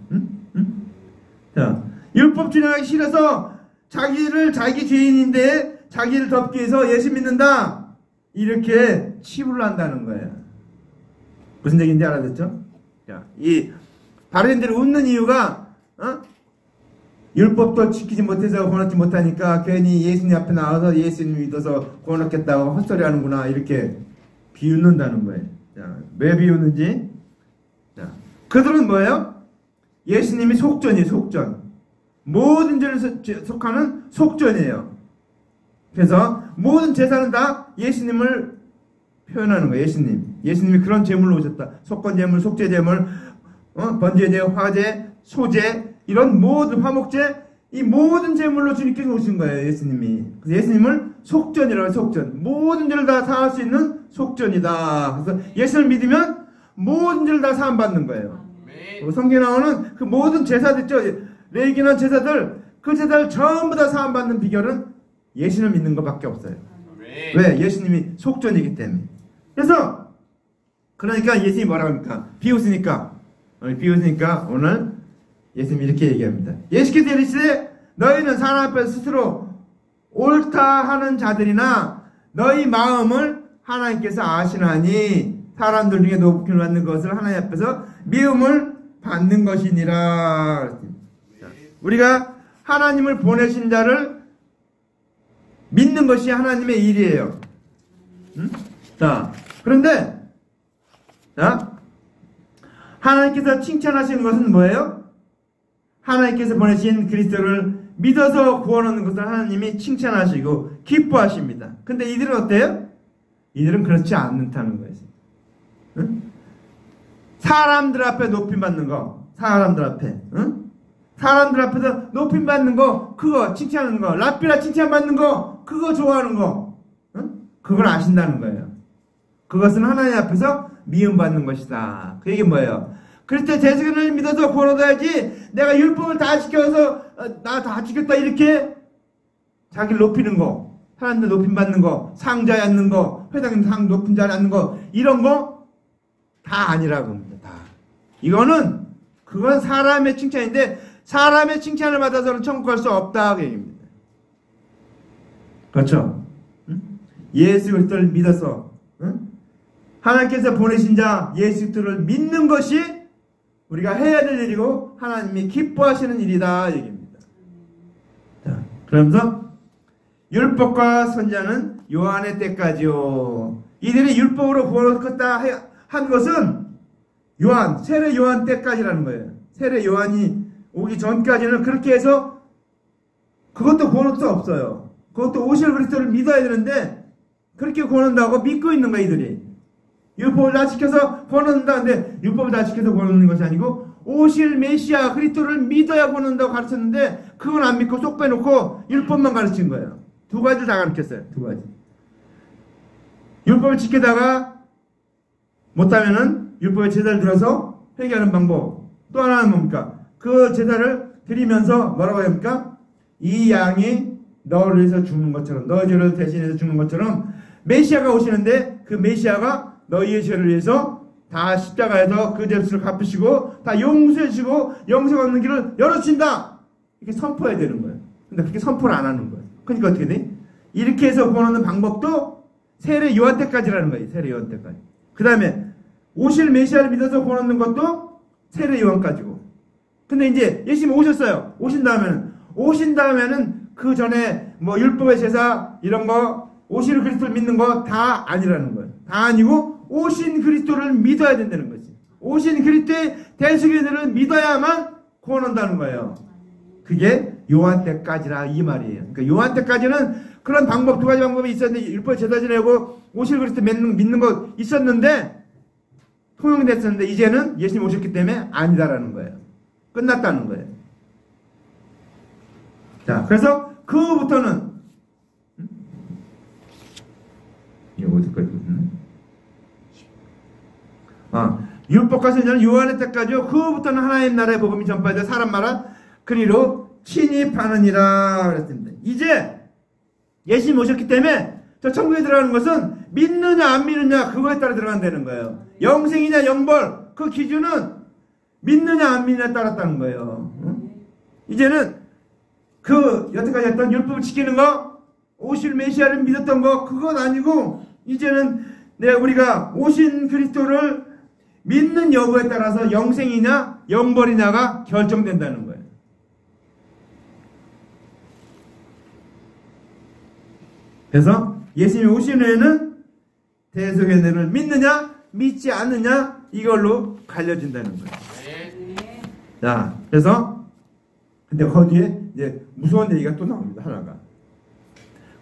자, 율법 준행하기 싫어서 자기 죄인인데 자기를 덮기 위해서 예수 믿는다. 이렇게 치부를 한다는 거예요. 무슨 얘기인지 알아듣죠? 자, 이 바리새인들이 웃는 이유가 율법도 지키지 못해서 구원 얻지 못하니까 괜히 예수님 앞에 나와서 예수님 믿어서 구원 얻겠다고 헛소리하는구나 이렇게 비웃는다는 거예요. 자, 왜 비웃는지? 자, 그들은 뭐예요? 예수님이 속전이에요. 속전. 모든 죄를 속하는 속전이에요. 그래서 모든 제사는 다 예수님을 표현하는 거예요. 예수님이 그런 제물로 오셨다. 속건제물, 속죄제물, 번제제, 화제, 소제 이런 모든 화목제 이 모든 제물로 주님께서 오신 거예요. 예수님이. 그래서 예수님을 속전이라고 해요. 속전. 모든 죄를 다 사할 수 있는 속전이다. 그래서 예수를 믿으면 모든 죄를 다 사함받는 거예요. 성경에 나오는 그 모든 제사들 있죠. 레위기나 제사들 그 제사를 전부 다 사함받는 비결은 예수를 믿는 것밖에 없어요. 왜? 예수님이 속전이기 때문에. 그래서 그러니까 예수님이 뭐라고 합니까? 비웃으니까 오늘 예수님이 이렇게 얘기합니다. 예수께서 이르시되 너희는 사람 앞에 스스로 옳다 하는 자들이나 너희 마음을 하나님께서 아시나니 사람들 중에 높임을 받는 것을 하나님 앞에서 미움을 받는 것이니라. 우리가 하나님을 보내신 자를 믿는 것이 하나님의 일이에요. 자, 그런데 하나님께서 칭찬하시는 것은 뭐예요? 하나님께서 보내신 그리스도를 믿어서 구원 얻는 것을 하나님이 칭찬하시고 기뻐하십니다. 근데 이들은 어때요? 이들은 그렇지 않다는 거예요. 사람들 앞에 높임받는 거, 사람들 앞에서 높임받는 거, 그거 칭찬하는 거, 랍비라 칭찬받는 거, 그거 좋아하는 거, 그걸 아신다는 거예요. 그것은 하나님 앞에서 미움받는 것이다. 그 얘기 뭐예요? 그리스도의 대속을 믿어서 구원 얻어야지 내가 율법을 다 지켜서 나 다 지켰다 이렇게 자기를 높이는 거, 사람들 높임받는 거, 상자에 앉는 거, 회장님 상 높은 자리에 앉는 거 이런 거 다 아니라고 합니다. 다. 그건 사람의 칭찬인데 사람의 칭찬을 받아서는 천국 갈 수 없다 그 얘기입니다. 그렇죠? 예수 그리스도를 믿어서 하나님께서 보내신 자 예수 그리스도를 믿는 것이 우리가 해야 될 일이고 하나님이 기뻐하시는 일이다 얘기입니다. 자, 그러면서 율법과 선지자는 요한의 때까지요. 이들이 율법으로 구원을 얻겠다 한 것은 세례 요한 때까지라는 거예요. 세례 요한이 오기 전까지는 그렇게 해서 그것도 구원할 수 없어요. 그것도 오실 그리스도를 믿어야 되는데 그렇게 구원한다고 믿고 있는 거야 이들이. 율법을 다 지켜서 구원한다는데 율법을 다 지켜서 구원하는 것이 아니고 오실 메시아 그리스도를 믿어야 구원한다고 가르쳤는데 그건 안 믿고 쏙 빼놓고 율법만 가르친 거예요. 두 가지를 다 가르쳤어요. 두 가지. 율법을 지키다가 못하면은 율법의 제사를 들어서 회개하는 방법. 또 하나는 뭡니까? 그 제사를 드리면서 뭐라고 합니까? 이 양이 너를 위해서 죽는 것처럼, 너의 죄를 대신해서 죽는 것처럼 메시아가 오시는데 그 메시아가 너희의 죄를 위해서 다 십자가에서 그 죄를 갚으시고 다 용서해 주시고 영생 얻는 길을 열어주신다. 이렇게 선포해야 되는 거예요. 근데 그렇게 선포를 안 하는 거예요. 그러니까 어떻게 돼? 이렇게 해서 구원하는 방법도 세례 요한 때까지라는 거예요. 세례 요한 때까지. 그 다음에 오실 메시아를 믿어서 구원하는 것도 세례 요한까지고. 근데 이제 예수님이 오셨어요. 오신 다음에는 그 전에 뭐 율법의 제사 이런 거 오실 그리스도를 믿는 거 다 아니라는 거예요. 다 아니고 오신 그리스도를 믿어야 된다는 거지. 오신 그리스도의 대속인을 믿어야만 구원한다는 거예요. 그게 요한 때까지라 이 말이에요. 그러니까 요한 때까지는 그런 방법 두 가지 방법이 있었는데 율법 제사 지내고 오실 그리스도 믿는 거 있었는데 통용됐었는데 이제는 예수님 오셨기 때문에 아니다라는 거예요. 끝났다는 거예요. 자, 그래서 그 후부터는 이게 어디까지 율법과 선지자는 요한의 때까지요. 그 후부터는 하나님 나라의 복음이 전파되어 사람 말아 그리로 침입하느니라 그랬습니다. 이제 예수님 오셨기 때문에 저 천국에 들어가는 것은 믿느냐 안 믿느냐 그거에 따라 들어간다는 거예요. 영생이냐 영벌 그 기준은 믿느냐 안 믿느냐에 따랐다는 거예요. 이제는 그 여태까지 했던 율법을 지키는 거 오실 메시아를 믿었던 거 그건 아니고 이제는 우리가 오신 그리스도를 믿는 여부에 따라서 영생이냐 영벌이냐가 결정된다는 거예요. 그래서 예수님이 오신 후에는 대속의 은혜를 믿느냐 믿지 않느냐 이걸로 갈려진다는 거예요. 자, 그래서 근데 거기에 이제 무서운 얘기가 또 나옵니다. 하나가.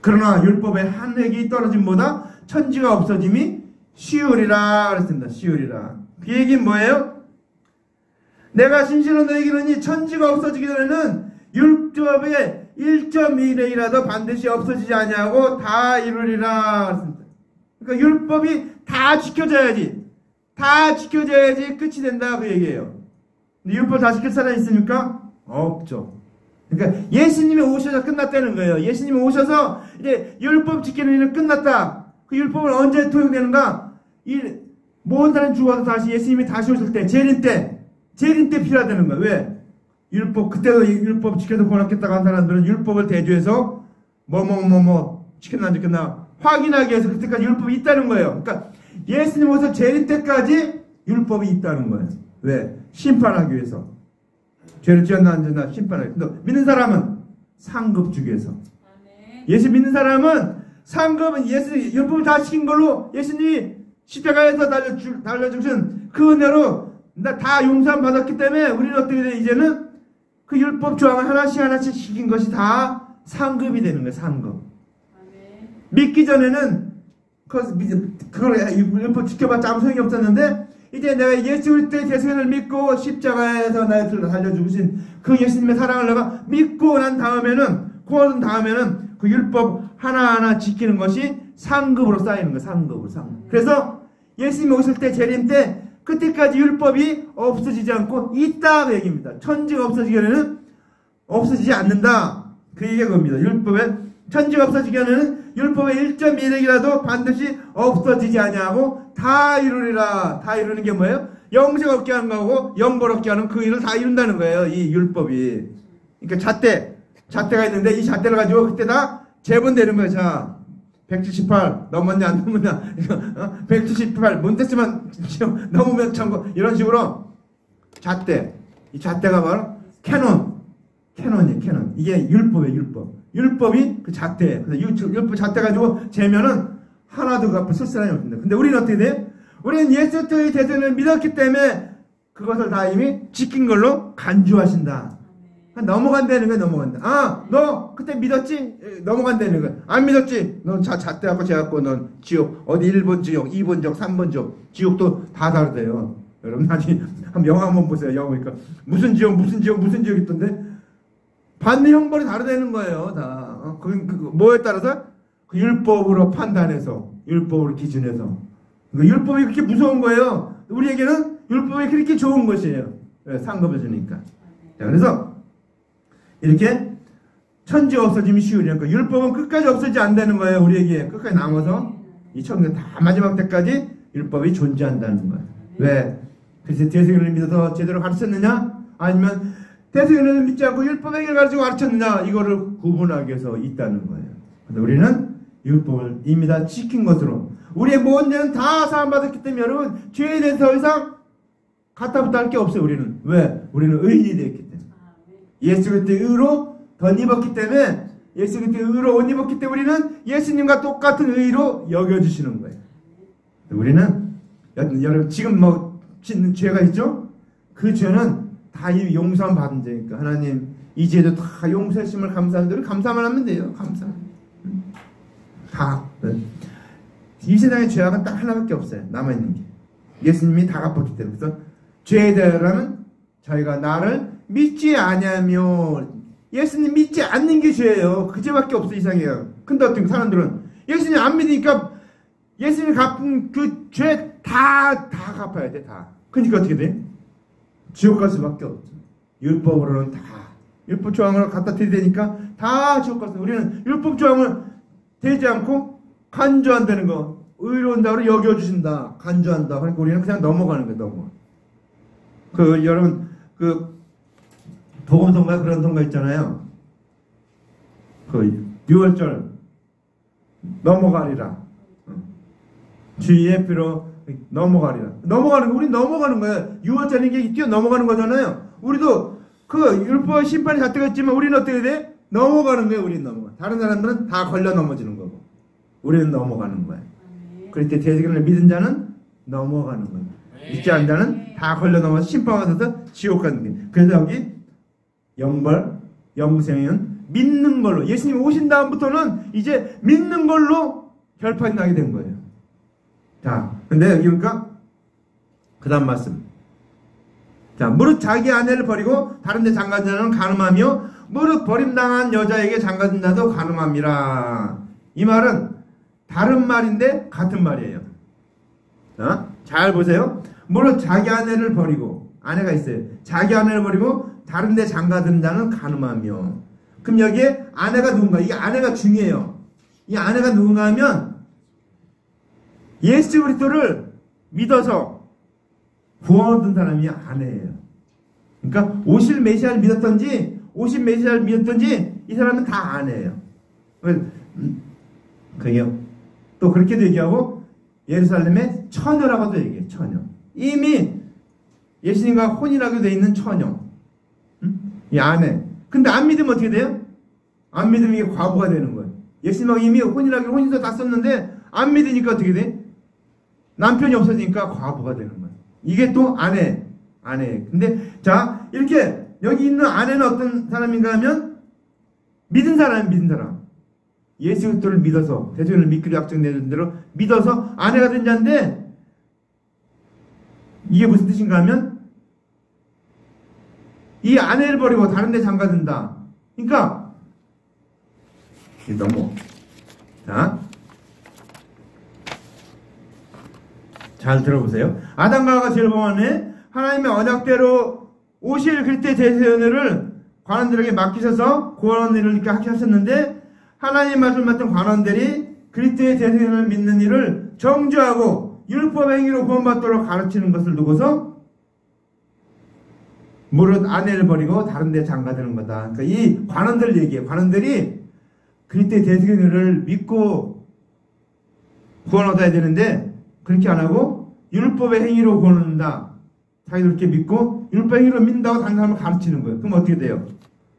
그러나 율법의 한 획이 떨어짐보다 천지가 없어짐이 쉬우리라 그랬습니다. 쉬우리라. 그 얘기는 뭐예요? 내가 진실로 너에게 이르노니 천지가 없어지기 전에는 율법의 1.1회이라도 반드시 없어지지 아니하고 다 이루리라 그랬습니다. 그러니까 율법이 다 지켜져야지 끝이 된다 그 얘기예요. 근데 율법 다 지킬 사람이 있습니까? 없죠. 그러니까 예수님이 오셔서 끝났다는 거예요. 예수님이 오셔서 이제 율법 지키는 일은 끝났다. 그 율법은 언제 통용되는가? 모든 사람이 죽어서 다시 예수님이 다시 오실 때 재림 때 필요하다는 거예요. 왜? 율법 그때도 율법 지켜서 구원받겠다고 한 사람들은 율법을 대조해서 지켰나 안 지켰나 확인하기 위해서 그때까지 율법이 있다는 거예요. 그러니까 예수님 오셔서 재림 때까지 율법이 있다는 거예요. 왜? 심판하기 위해서. 죄를 지었나 안 지었나 심판하기 위해서. 믿는 사람은 상급 주기 위해서. 예수 믿는 사람은 상급은 율법을 다 시킨 걸로 예수님이 십자가에서 달려주신 그 은혜로 다 용서함 받았기 때문에 우리는 어떻게 돼? 이제는 그 율법 조항을 하나씩 시킨 것이 다 상급이 되는 거예요. 상급. 믿기 전에는 그걸 율법 지켜봤자 아무 소용이 없었는데 이제 내가 예수 그리스도의 대속을 믿고 십자가에서 나를 달려주신 그 예수님의 사랑을 내가 믿고 난 다음에는 구원 다음에는 그 율법 하나하나 지키는 것이 상급으로 쌓이는 거예요. 상급. 그래서 예수님이 오실 때 재림 때 그때까지 율법이 없어지지 않고 있다 그 얘기입니다. 천지가 없어지기 전에는 없어지지 않는다. 그 얘기가 그겁니다. 천지가 없어지기 전에는 율법의 1.1획이라도 반드시 없어지지 아니하고 다 이루리라. 다 이루는 게 뭐예요? 영생 얻게 하는 거고 영벌 얻게 하는 그 일을 다 이룬다는 거예요. 이 율법이. 그러니까 잣대가 있는데 이 잣대를 가지고 그때 다 재본되는 거예요. 자, 178 넘었냐 안 넘었냐 178 몬테스만 넘으면 참고 이런 식으로 이 잣대가 바로 캐논이에요. 캐논. 이게 율법이에요. 율법이 그 잣대. 율법 잣대 가지고 재면은 하나도 갚을 쓸쓸함이 없습니다. 근데 우리는 어떻게 돼요? 우리는 예수 그리스도의 대전을 믿었기 때문에 그것을 다 이미 지킨 걸로 간주하신다. 넘어간다는 거야, 넘어간다. 아, 너 그때 믿었지? 넘어간다는 거야. 안 믿었지? 넌 잣대하고 재갖고 넌 지옥, 어디 1번 지옥, 2번 지옥, 3번 지옥. 지옥도 다 다르대요. 여러분, 나중에 한번 영화 한번 보세요. 영화 보니까. 무슨 지옥, 무슨 지옥, 무슨 지옥 있던데? 받는 형벌이 다르다는 거예요, 다. 뭐에 따라서? 그 율법으로 판단해서, 율법으로 기준해서. 그러니까 율법이 그렇게 무서운 거예요. 우리에게는 율법이 그렇게 좋은 것이에요. 상급을 주니까. 자, 그래서, 이렇게 천지 없어짐이 쉬우니까 율법은 끝까지 없어지지 않는다는 거예요. 우리에게 끝까지 남아서 이 천국 다 마지막 때까지 율법이 존재한다는 거예요. 왜? 그래서 대승을 믿어서 제대로 가르쳤느냐? 아니면 대승을 믿지 않고 율법의 길을 가르치고 가르쳤느냐? 이거를 구분하기 위해서 있다는 거예요. 그래서 우리는 율법을 이미 다 지킨 것으로 우리의 모든 죄는 다 사함받았기 때문에 여러분 죄에 대해서 더 이상 갖다 붙다 할 게 없어요. 우리는. 왜? 우리는 의인이 되었기 때문에. 예수 그리스도의 의로 덧입었기 때문에 예수 그리스도의 의로 옷 입었기 때문에 우리는 예수님과 똑같은 의로 여겨주시는 거예요. 우리는 여러분 지금 뭐 짓는 죄가 있죠? 그 죄는 다 이미 용서함 받은 죄니까 하나님 이 죄도 다 용서하심을 감사하는 대로 감사만 하면 돼요. 감사. 다. 이 세상에 죄악은 딱 하나밖에 없어요. 남아있는 게. 예수님이 다 갚았기 때문에. 그래서 죄에 대하여는 저희가 나를 믿지 아니하며 예수님 믿지 않는 게 죄예요. 그 죄밖에 없어. 이상해요. 근데 어떤 사람들은 예수님 안 믿으니까 예수님이 갚은 그 죄 다 갚아야 돼. 다. 그러니까 어떻게 돼? 지옥 갈 수밖에 없죠. 율법으로는 다 율법 조항을 갖다 드리니까 다 지옥 갈 수. 우리는 율법 조항을 되지 않고 간주한다는 거. 의로운 자로 여겨주신다. 간주한다. 그러니까 우리는 그냥 넘어가는 거예요. 넘어가. 여러분 복음성가 그런 성가 있잖아요. 6월절 넘어가리라. 주의 피로 넘어가리라. 넘어가는 거, 우리 넘어가는 거예요. 6월절인 게 뛰어 넘어가는 거잖아요. 우리도 율법 심판이 잣대가 있지만 우리는 어떻게 돼? 넘어가는 거예요. 우리는 넘어가. 다른 사람들은 다 걸려 넘어지는 거고. 우리는 넘어가는 거예요. 그럴 때 대세견을 믿은 자는 넘어가는 거예요. 믿지 않는 자는 다 걸려 넘어서 심판받아서 지옥 가는 거예요. 그래서 여기 영벌, 영생은 믿는 걸로 예수님 오신 다음부터는 이제 믿는 걸로 결판이 나게 된 거예요. 자, 근데 여기 보니까 그 다음 말씀. 자, 무릇 자기 아내를 버리고 다른 데 장가든 자는 간음하며 무릇 버림당한 여자에게 장가든 자도 간음함이라. 이 말은 다른 말인데 같은 말이에요. 자, 잘 보세요. 무릇 자기 아내를 버리고 아내가 있어요. 자기 아내를 버리고 다른 데 장가든 자는 간음하며. 그럼 여기에 아내가 누군가? 이게 아내가 중요해요. 이 아내가 누군가 하면 예수 그리스도를 믿어서 구원 얻은 사람이 아내예요. 그러니까 오실 메시아를 믿었던지 오실 메시아를 믿었던지 이 사람은 다 아내예요. 그게요. 또 그렇게도 얘기하고 예루살렘의 처녀라고도 얘기해요. 처녀. 이미 예수님과 혼인하게 돼 있는 처녀. 이 아내. 근데 안 믿으면 어떻게 돼요? 안 믿으면 이게 과부가 되는 거예요. 예수님하고 이미 혼인하기로 혼인서 다 썼는데 안 믿으니까 어떻게 돼? 남편이 없어지니까 과부가 되는 거예요. 이게 또 아내. 근데 자 이렇게 여기 있는 아내는 어떤 사람인가 하면 믿은 사람. 예수 그리스도를 믿어서 대속을 믿기로 약정된 대로 믿어서 아내가 된 자인데 이게 무슨 뜻인가 하면 이 아내를 버리고 다른 데 장가든다. 그러니까 너무 자, 잘 들어보세요. 아담과 하와가 죄를 범하네 하나님의 언약대로 오실 그리스도의 대세연회를 관원들에게 맡기셔서 구원하는 일을 이렇게 하게 하셨는데 하나님의 말씀을 맡은 관원들이 그리스도의 대세연을 믿는 일을 정죄하고 율법 행위로 구원받도록 가르치는 것을 두고서 무릇 아내를 버리고 다른 데 장가드는 거다. 그러니까 이 관원들 얘기예요. 관원들이 그리스도의 대세연을 믿고 구원 얻어야 되는데 그렇게 안 하고 율법의 행위로 구원 얻는다. 자기들 그렇게 믿고 율법 행위로 믿는다고 다른 사람을 가르치는 거예요. 그럼 어떻게 돼요?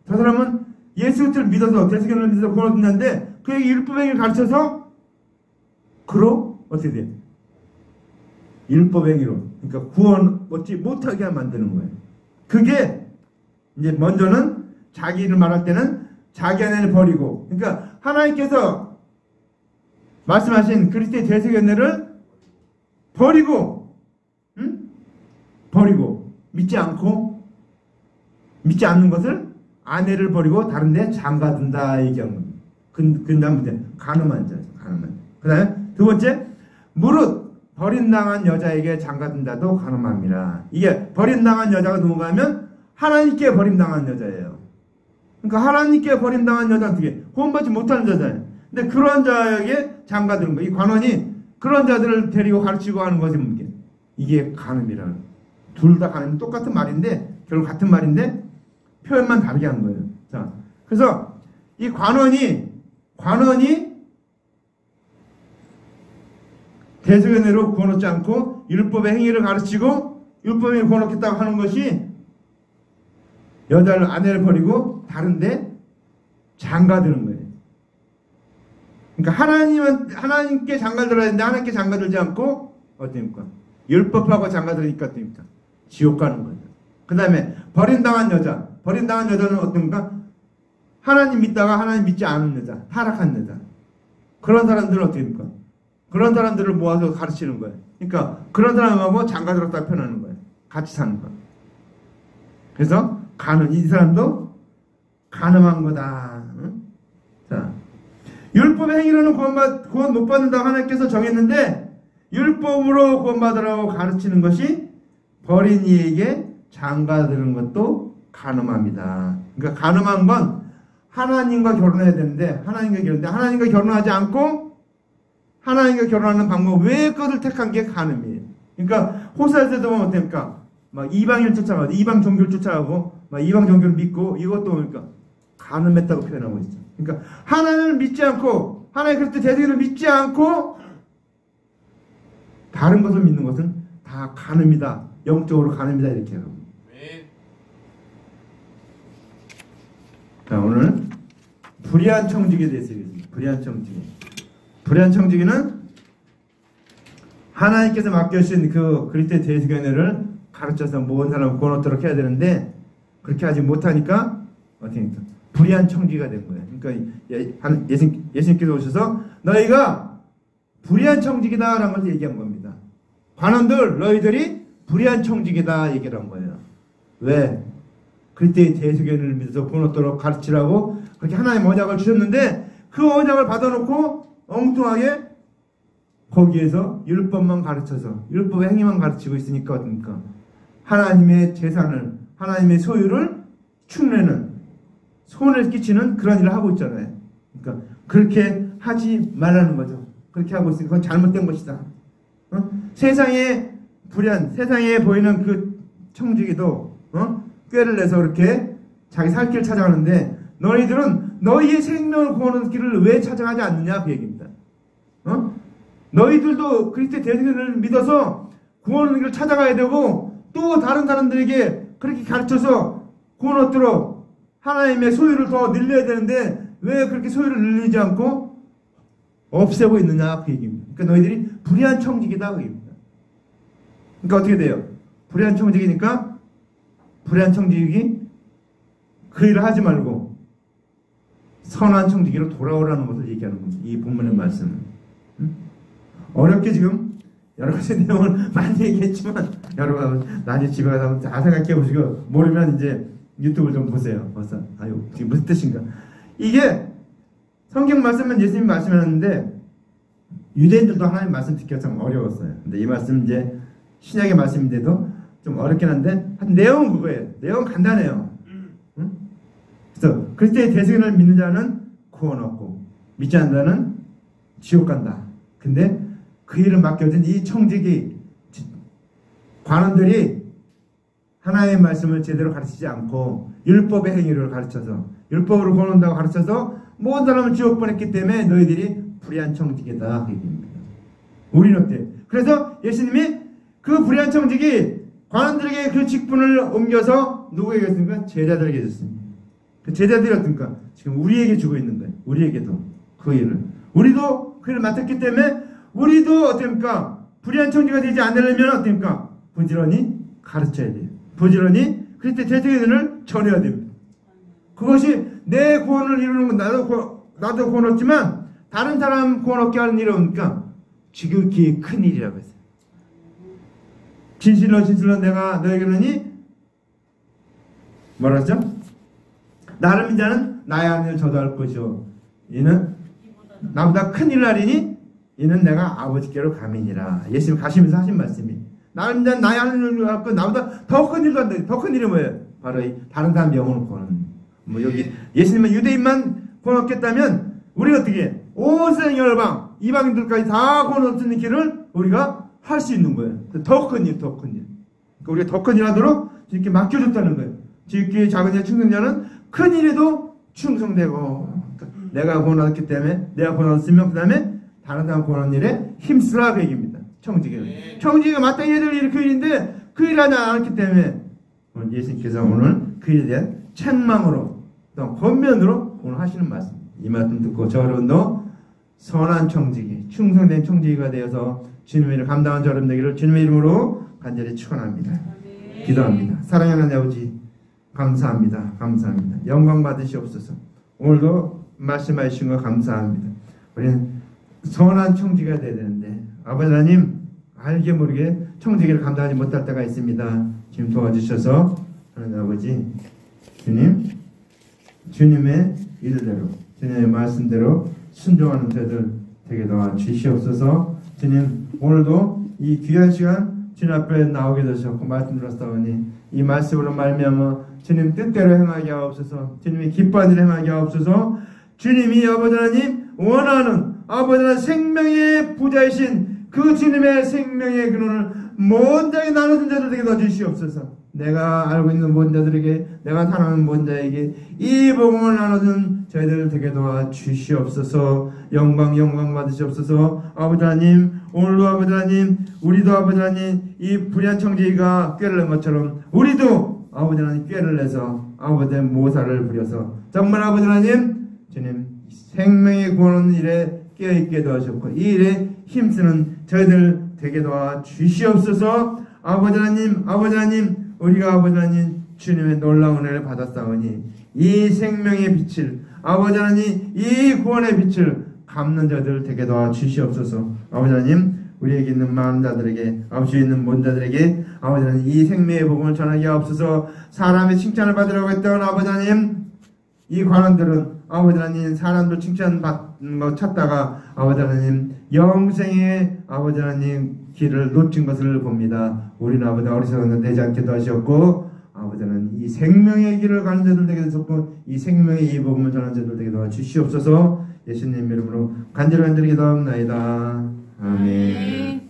저 사람은 예수 그리스도를 믿어서 대세견을 믿어서 구원 얻는다는데 그에게 율법 행위를 가르쳐서 그로 어떻게 돼요? 율법 행위로 그러니까 구원 얻지 못하게 만드는 거예요. 그게 이제 먼저는 자기를 말할 때는 자기 아내를 버리고, 그러니까 하나님께서 말씀하신 그리스도의 대속연애를 버리고, 버리고 믿지 않는 것을 아내를 버리고 다른데 장가든다 얘기한 겁니다. 그 다음에 간음한 자, 간음한. 그 다음에 두 번째, 무릇 버림당한 여자에게 장가든다도 간음합니다. 이게 버림당한 여자가 누군가 하면 하나님께 버림당한 여자예요. 그러니까 하나님께 버림당한 여자는 어떻게 구원받지 못하는 여자예요. 근데 그런 자에게 장가드는 거예요. 이 관원이 그런 자들을 데리고 가르치고 하는 것이 뭡니까? 이게 간음이라는. 둘 다 간음, 똑같은 말인데 결국 같은 말인데 표현만 다르게 하는 거예요. 자, 그래서 이 관원이 대속연애로 구원 얻지 않고 율법의 행위를 가르치고 율법의 구원 얻겠다고 하는 것이 여자를 아내를 버리고 다른데 장가드는 거예요. 그러니까 하나님께 장가들어야 되는데 하나님께 장가들지 않고 어떻습니까? 율법하고 장가들으니까 어떻습니까? 지옥 가는 거예요. 그 다음에 버림당한 여자는 어떤가? 하나님 믿다가 하나님 믿지 않은 여자, 타락한 여자. 그런 사람들은 어떻게 됩니까? 그런 사람들을 모아서 가르치는 거예요. 그러니까 그런 사람하고 장가들었다 표현하는 거예요. 같이 사는 거. 그래서 이 사람도 간음한 거다. 응? 자, 율법의 행위로는 구원 못 받는다고 하나님께서 정했는데 율법으로 구원받으라고 가르치는 것이 버린 이에게 장가드는 것도 간음합니다. 그러니까 간음한 건 하나님과 결혼해야 되는데 하나님과 결혼하지 않고 하나님과 결혼하는 방법 외의 것을 택한 게 간음이에요. 그러니까 호세아서도 보면 어떻습니까? 막 이방인을 쫓아가고 이방 종교를 쫓아가고 막 이방 종교를 믿고 이것도 그러니까 간음했다고 표현하고 있죠. 그러니까 하나님을 믿지 않고 하나님 그리스도 대속을 믿지 않고 다른 것을 믿는 것은 다 간음이다. 영적으로 간음이다 이렇게 하고. 자, 오늘 불의한 청지기에 대해서 얘기했습니다. 불의한 청지기는 하나님께서 맡겨주신 그 그리스도의 대속연애를 가르쳐서 모든 사람을 구원 얻도록 해야 되는데 그렇게 하지 못하니까 어떻게 합니까? 불의한 청지기가 된 거예요. 그러니까 예수님께서 오셔서 너희가 불의한 청지기다라는 걸 얘기한 겁니다. 관원들 너희들이 불의한 청지기다 얘기를 한 거예요. 왜? 그리스도의 대속연애를 믿어서 구원 얻도록 가르치라고 그렇게 하나님 언약을 주셨는데 그 언약을 받아놓고 엉뚱하게 거기에서 율법만 가르쳐서 율법의 행위만 가르치고 있으니까 어떻습니까? 하나님의 재산을 하나님의 소유를 축내는 손을 끼치는 그런 일을 하고 있잖아요. 그러니까 그렇게 하지 말라는 거죠. 그렇게 하고 있으니까 그건 잘못된 것이다. 세상에 보이는 그 청지기도 꾀를 내서 그렇게 자기 살 길을 찾아가는데 너희들은 너희의 생명을 구원하는 길을 왜 찾아가지 않느냐 그 얘기입니다. 너희들도 그리스도의 대속연애를 믿어서 구원하는 길을 찾아가야 되고 또 다른 사람들에게 그렇게 가르쳐서 구원 얻도록 하나님의 소유를 더 늘려야 되는데 왜 그렇게 소유를 늘리지 않고 없애고 있느냐 그 얘기입니다. 그러니까 너희들이 불의한 청지기다 그 얘기입니다. 그러니까 어떻게 돼요? 불의한 청지기니까 불의한 청지기 그 일을 하지 말고 선한 청지기로 돌아오라는 것을 얘기하는 겁니다. 이 본문의 말씀은. 어렵게 지금 여러 가지 내용을 많이 얘기했지만 여러분 나중에 집에 가서 한번 다 생각해 보시고 모르면 이제 유튜브를 좀 보세요. 벌써 아유 지금 무슨 뜻인가. 이게 성경 말씀은 예수님이 말씀하셨는데 유대인들도 하나님 말씀 듣기가 참 어려웠어요. 근데 이 말씀 이제 신약의 말씀인데도 좀 어렵긴 한데 내용은 그거예요. 내용은 간단해요. 그래서 그리스도의 대속연애를 믿는 자는 구원 얻고 믿지 않는 자는 지옥 간다. 근데 그 일을 맡겨진 이 청지기 관원들이 하나님의 말씀을 제대로 가르치지 않고 율법의 행위를 가르쳐서 율법으로 구원 얻는다고 가르쳐서 모든 사람을 지옥 보냈기 때문에 너희들이 불의한 청지기다 그 얘기입니다. 우리는 어때? 그래서 예수님이 그 불의한 청지기 관원들에게 그 직분을 옮겨서 누구에게 줬습니까? 제자들에게 줬습니다. 그 제자들이 어떻습니까? 지금 우리에게 주고 있는 거예요. 우리에게도 그 일을. 우리도 그 일을 맡았기 때문에 우리도 어떻습니까? 불의한 청지가 되지 않으려면 어떻습니까? 부지런히 가르쳐야 돼요. 부지런히 그리스도의 대속연애를 전해야 됩니다. 그것이 내 구원을 이루는 건 나도 구원 얻지만 다른 사람 구원 얻게 하는 일이 없으니까 지극히 큰 일이라고 했어요. 진실로 진실로 내가 너에게 이르노니 뭐라 했죠? 나를 믿는 자는 나의 하는 일을 저도 할 것이요 이는 나보다 큰 일을 하리니 이는 내가 아버지께로 가미니라. 예수님 가시면서 하신 말씀이 나를 믿는 자는 나의 하는 일을 할 것 나보다 더 큰 일도 한다. 더 큰 일이 뭐예요? 바로 이 다른 사람 영혼을 구하는 뭐 여기 예수님은 유대인만 구원 얻겠다면 우리가 어떻게 해? 온 세상 열방 이방인들까지 다 구원 얻는 길을 우리가 할 수 있는 거예요. 더 큰 일, 더 큰 일. 그러니까 우리가 더 큰 일 하도록 이렇게 맡겨줬다는 거예요. 지극히 작은 일 충성자는 큰 일에도 충성되고 그러니까 내가 구원 얻었기 때문에 내가 구원 얻었으면 그 다음에 다른 사람 구원 얻는 일에 힘쓰라 그 얘기입니다. 청지기는. 청지기가 마땅히 해야 될 일이 그 일인데 그 일을 하지 않았기 때문에 예수님께서 오늘 그 일에 대한 책망으로 또 권면으로 오늘 하시는 말씀. 이 말씀 듣고 저 여러분도 선한 청지기, 충성된 청지기가 되어서 주님의 일을 감당한 저 여러분 되기를 주님의 이름으로 간절히 축원합니다. 기도합니다. 사랑하는 내 아버지 감사합니다. 감사합니다. 영광 받으시옵소서. 오늘도 말씀해 주신 거 감사합니다. 우리는 선한 청지기가 되어야 되는데 아버지 하나님 알게 모르게 청지기를 감당하지 못할 때가 있습니다. 지금 도와주셔서 하나님 아버지 주님의 일대로 주님의 말씀대로 순종하는 저들 되게 도와주시옵소서. 주님 오늘도 이 귀한 시간 주님 앞에 나오게 되셨고 말씀 들었사오니 이 말씀으로 말미암아 주님 뜻대로 행하게 하옵소서. 주님이 기뻐하는 일 행하게 하옵소서. 주님이 아버지 하나님 원하는 아버지 하나님 생명의 부자이신 그 주님의 생명의 근원을 먼저에 나눠준 자들에게 넣어주시옵소서. 내가 알고 있는 모든 자들에게 내가 사랑하는 모든 자에게 이 복음을 나눠준 저희들 되게 도와주시옵소서. 영광 받으시옵소서. 아버지 하나님 오늘도 아버지 하나님 우리도 아버지 하나님 이 불의한 청지기가 꾀를 낸 것처럼 우리도 아버지 하나님 꾀를 내서 아버지 하나님 모사를 부려서 정말 아버지 하나님 주님 생명의 구원 일에 깨어있게 도와주셨고 이 일에 힘쓰는 저희들 되게 도와주시옵소서. 아버지 하나님 우리가 아버지 하나님 주님의 놀라운 은혜를 받았사오니 이 생명의 빛을 아버지 하나님 이 구원의 빛을 갚는 자들 되게 도와주시옵소서. 아버지 하나님 우리에게 있는 많은 자들에게 아버지 있는 모든 자들에게 아버지 하나님 이 생명의 복음을 전하게 하옵소서. 사람의 칭찬을 받으려고 했던 아버지 하나님 이 관원들은 아버지 하나님 사람들 칭찬받는 거 찾다가 아버지 하나님 영생의 아버지 하나님 길을 놓친 것을 봅니다. 우리는 아버지 어리석은 되지 않게도 하셨고 아버지 하나님 이 생명의 길을 가는 자들 되게 하셨고 이 생명의 이 복음을 전하는 자들 되게 도와주시옵소서. 예수님 이름으로 간절히 기도합나이다. 아멘.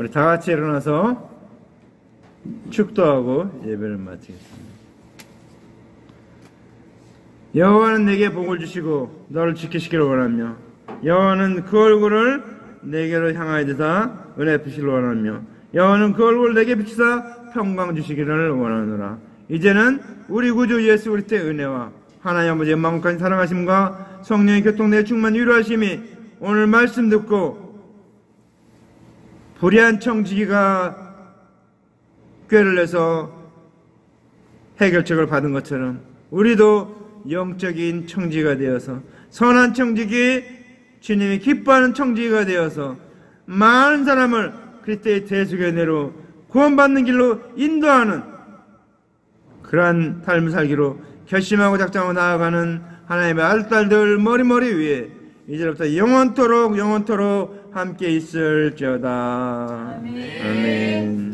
우리 다 같이 일어나서 축도하고 예배를 마치겠습니다. 여호와는 내게 복을 주시고 너를 지키시기를 원하며 여호와는 그 얼굴을 내게로 향하여 드사 은혜 베푸시기를 원하며 여호와는 그 얼굴을 내게 비추사 평강 주시기를 원하노라. 이제는 우리 구주 예수 그리스도의 은혜와 하나님 아버지의 마음까지 사랑하심과 성령의 교통내 충만 위로하심이 오늘 말씀 듣고 불의한 청지기가 꾀를 내서 해결책을 받은 것처럼 우리도 영적인 청지기가 되어서 선한 청지기, 주님이 기뻐하는 청지기가 되어서 많은 사람을 그리스도의 대속의 은혜로 구원받는 길로 인도하는 그러한 삶을 살기로 결심하고 작정하고 나아가는 하나님의 아들딸들 머리 위에 이제부터 영원토록 함께 있을지어다. 아멘.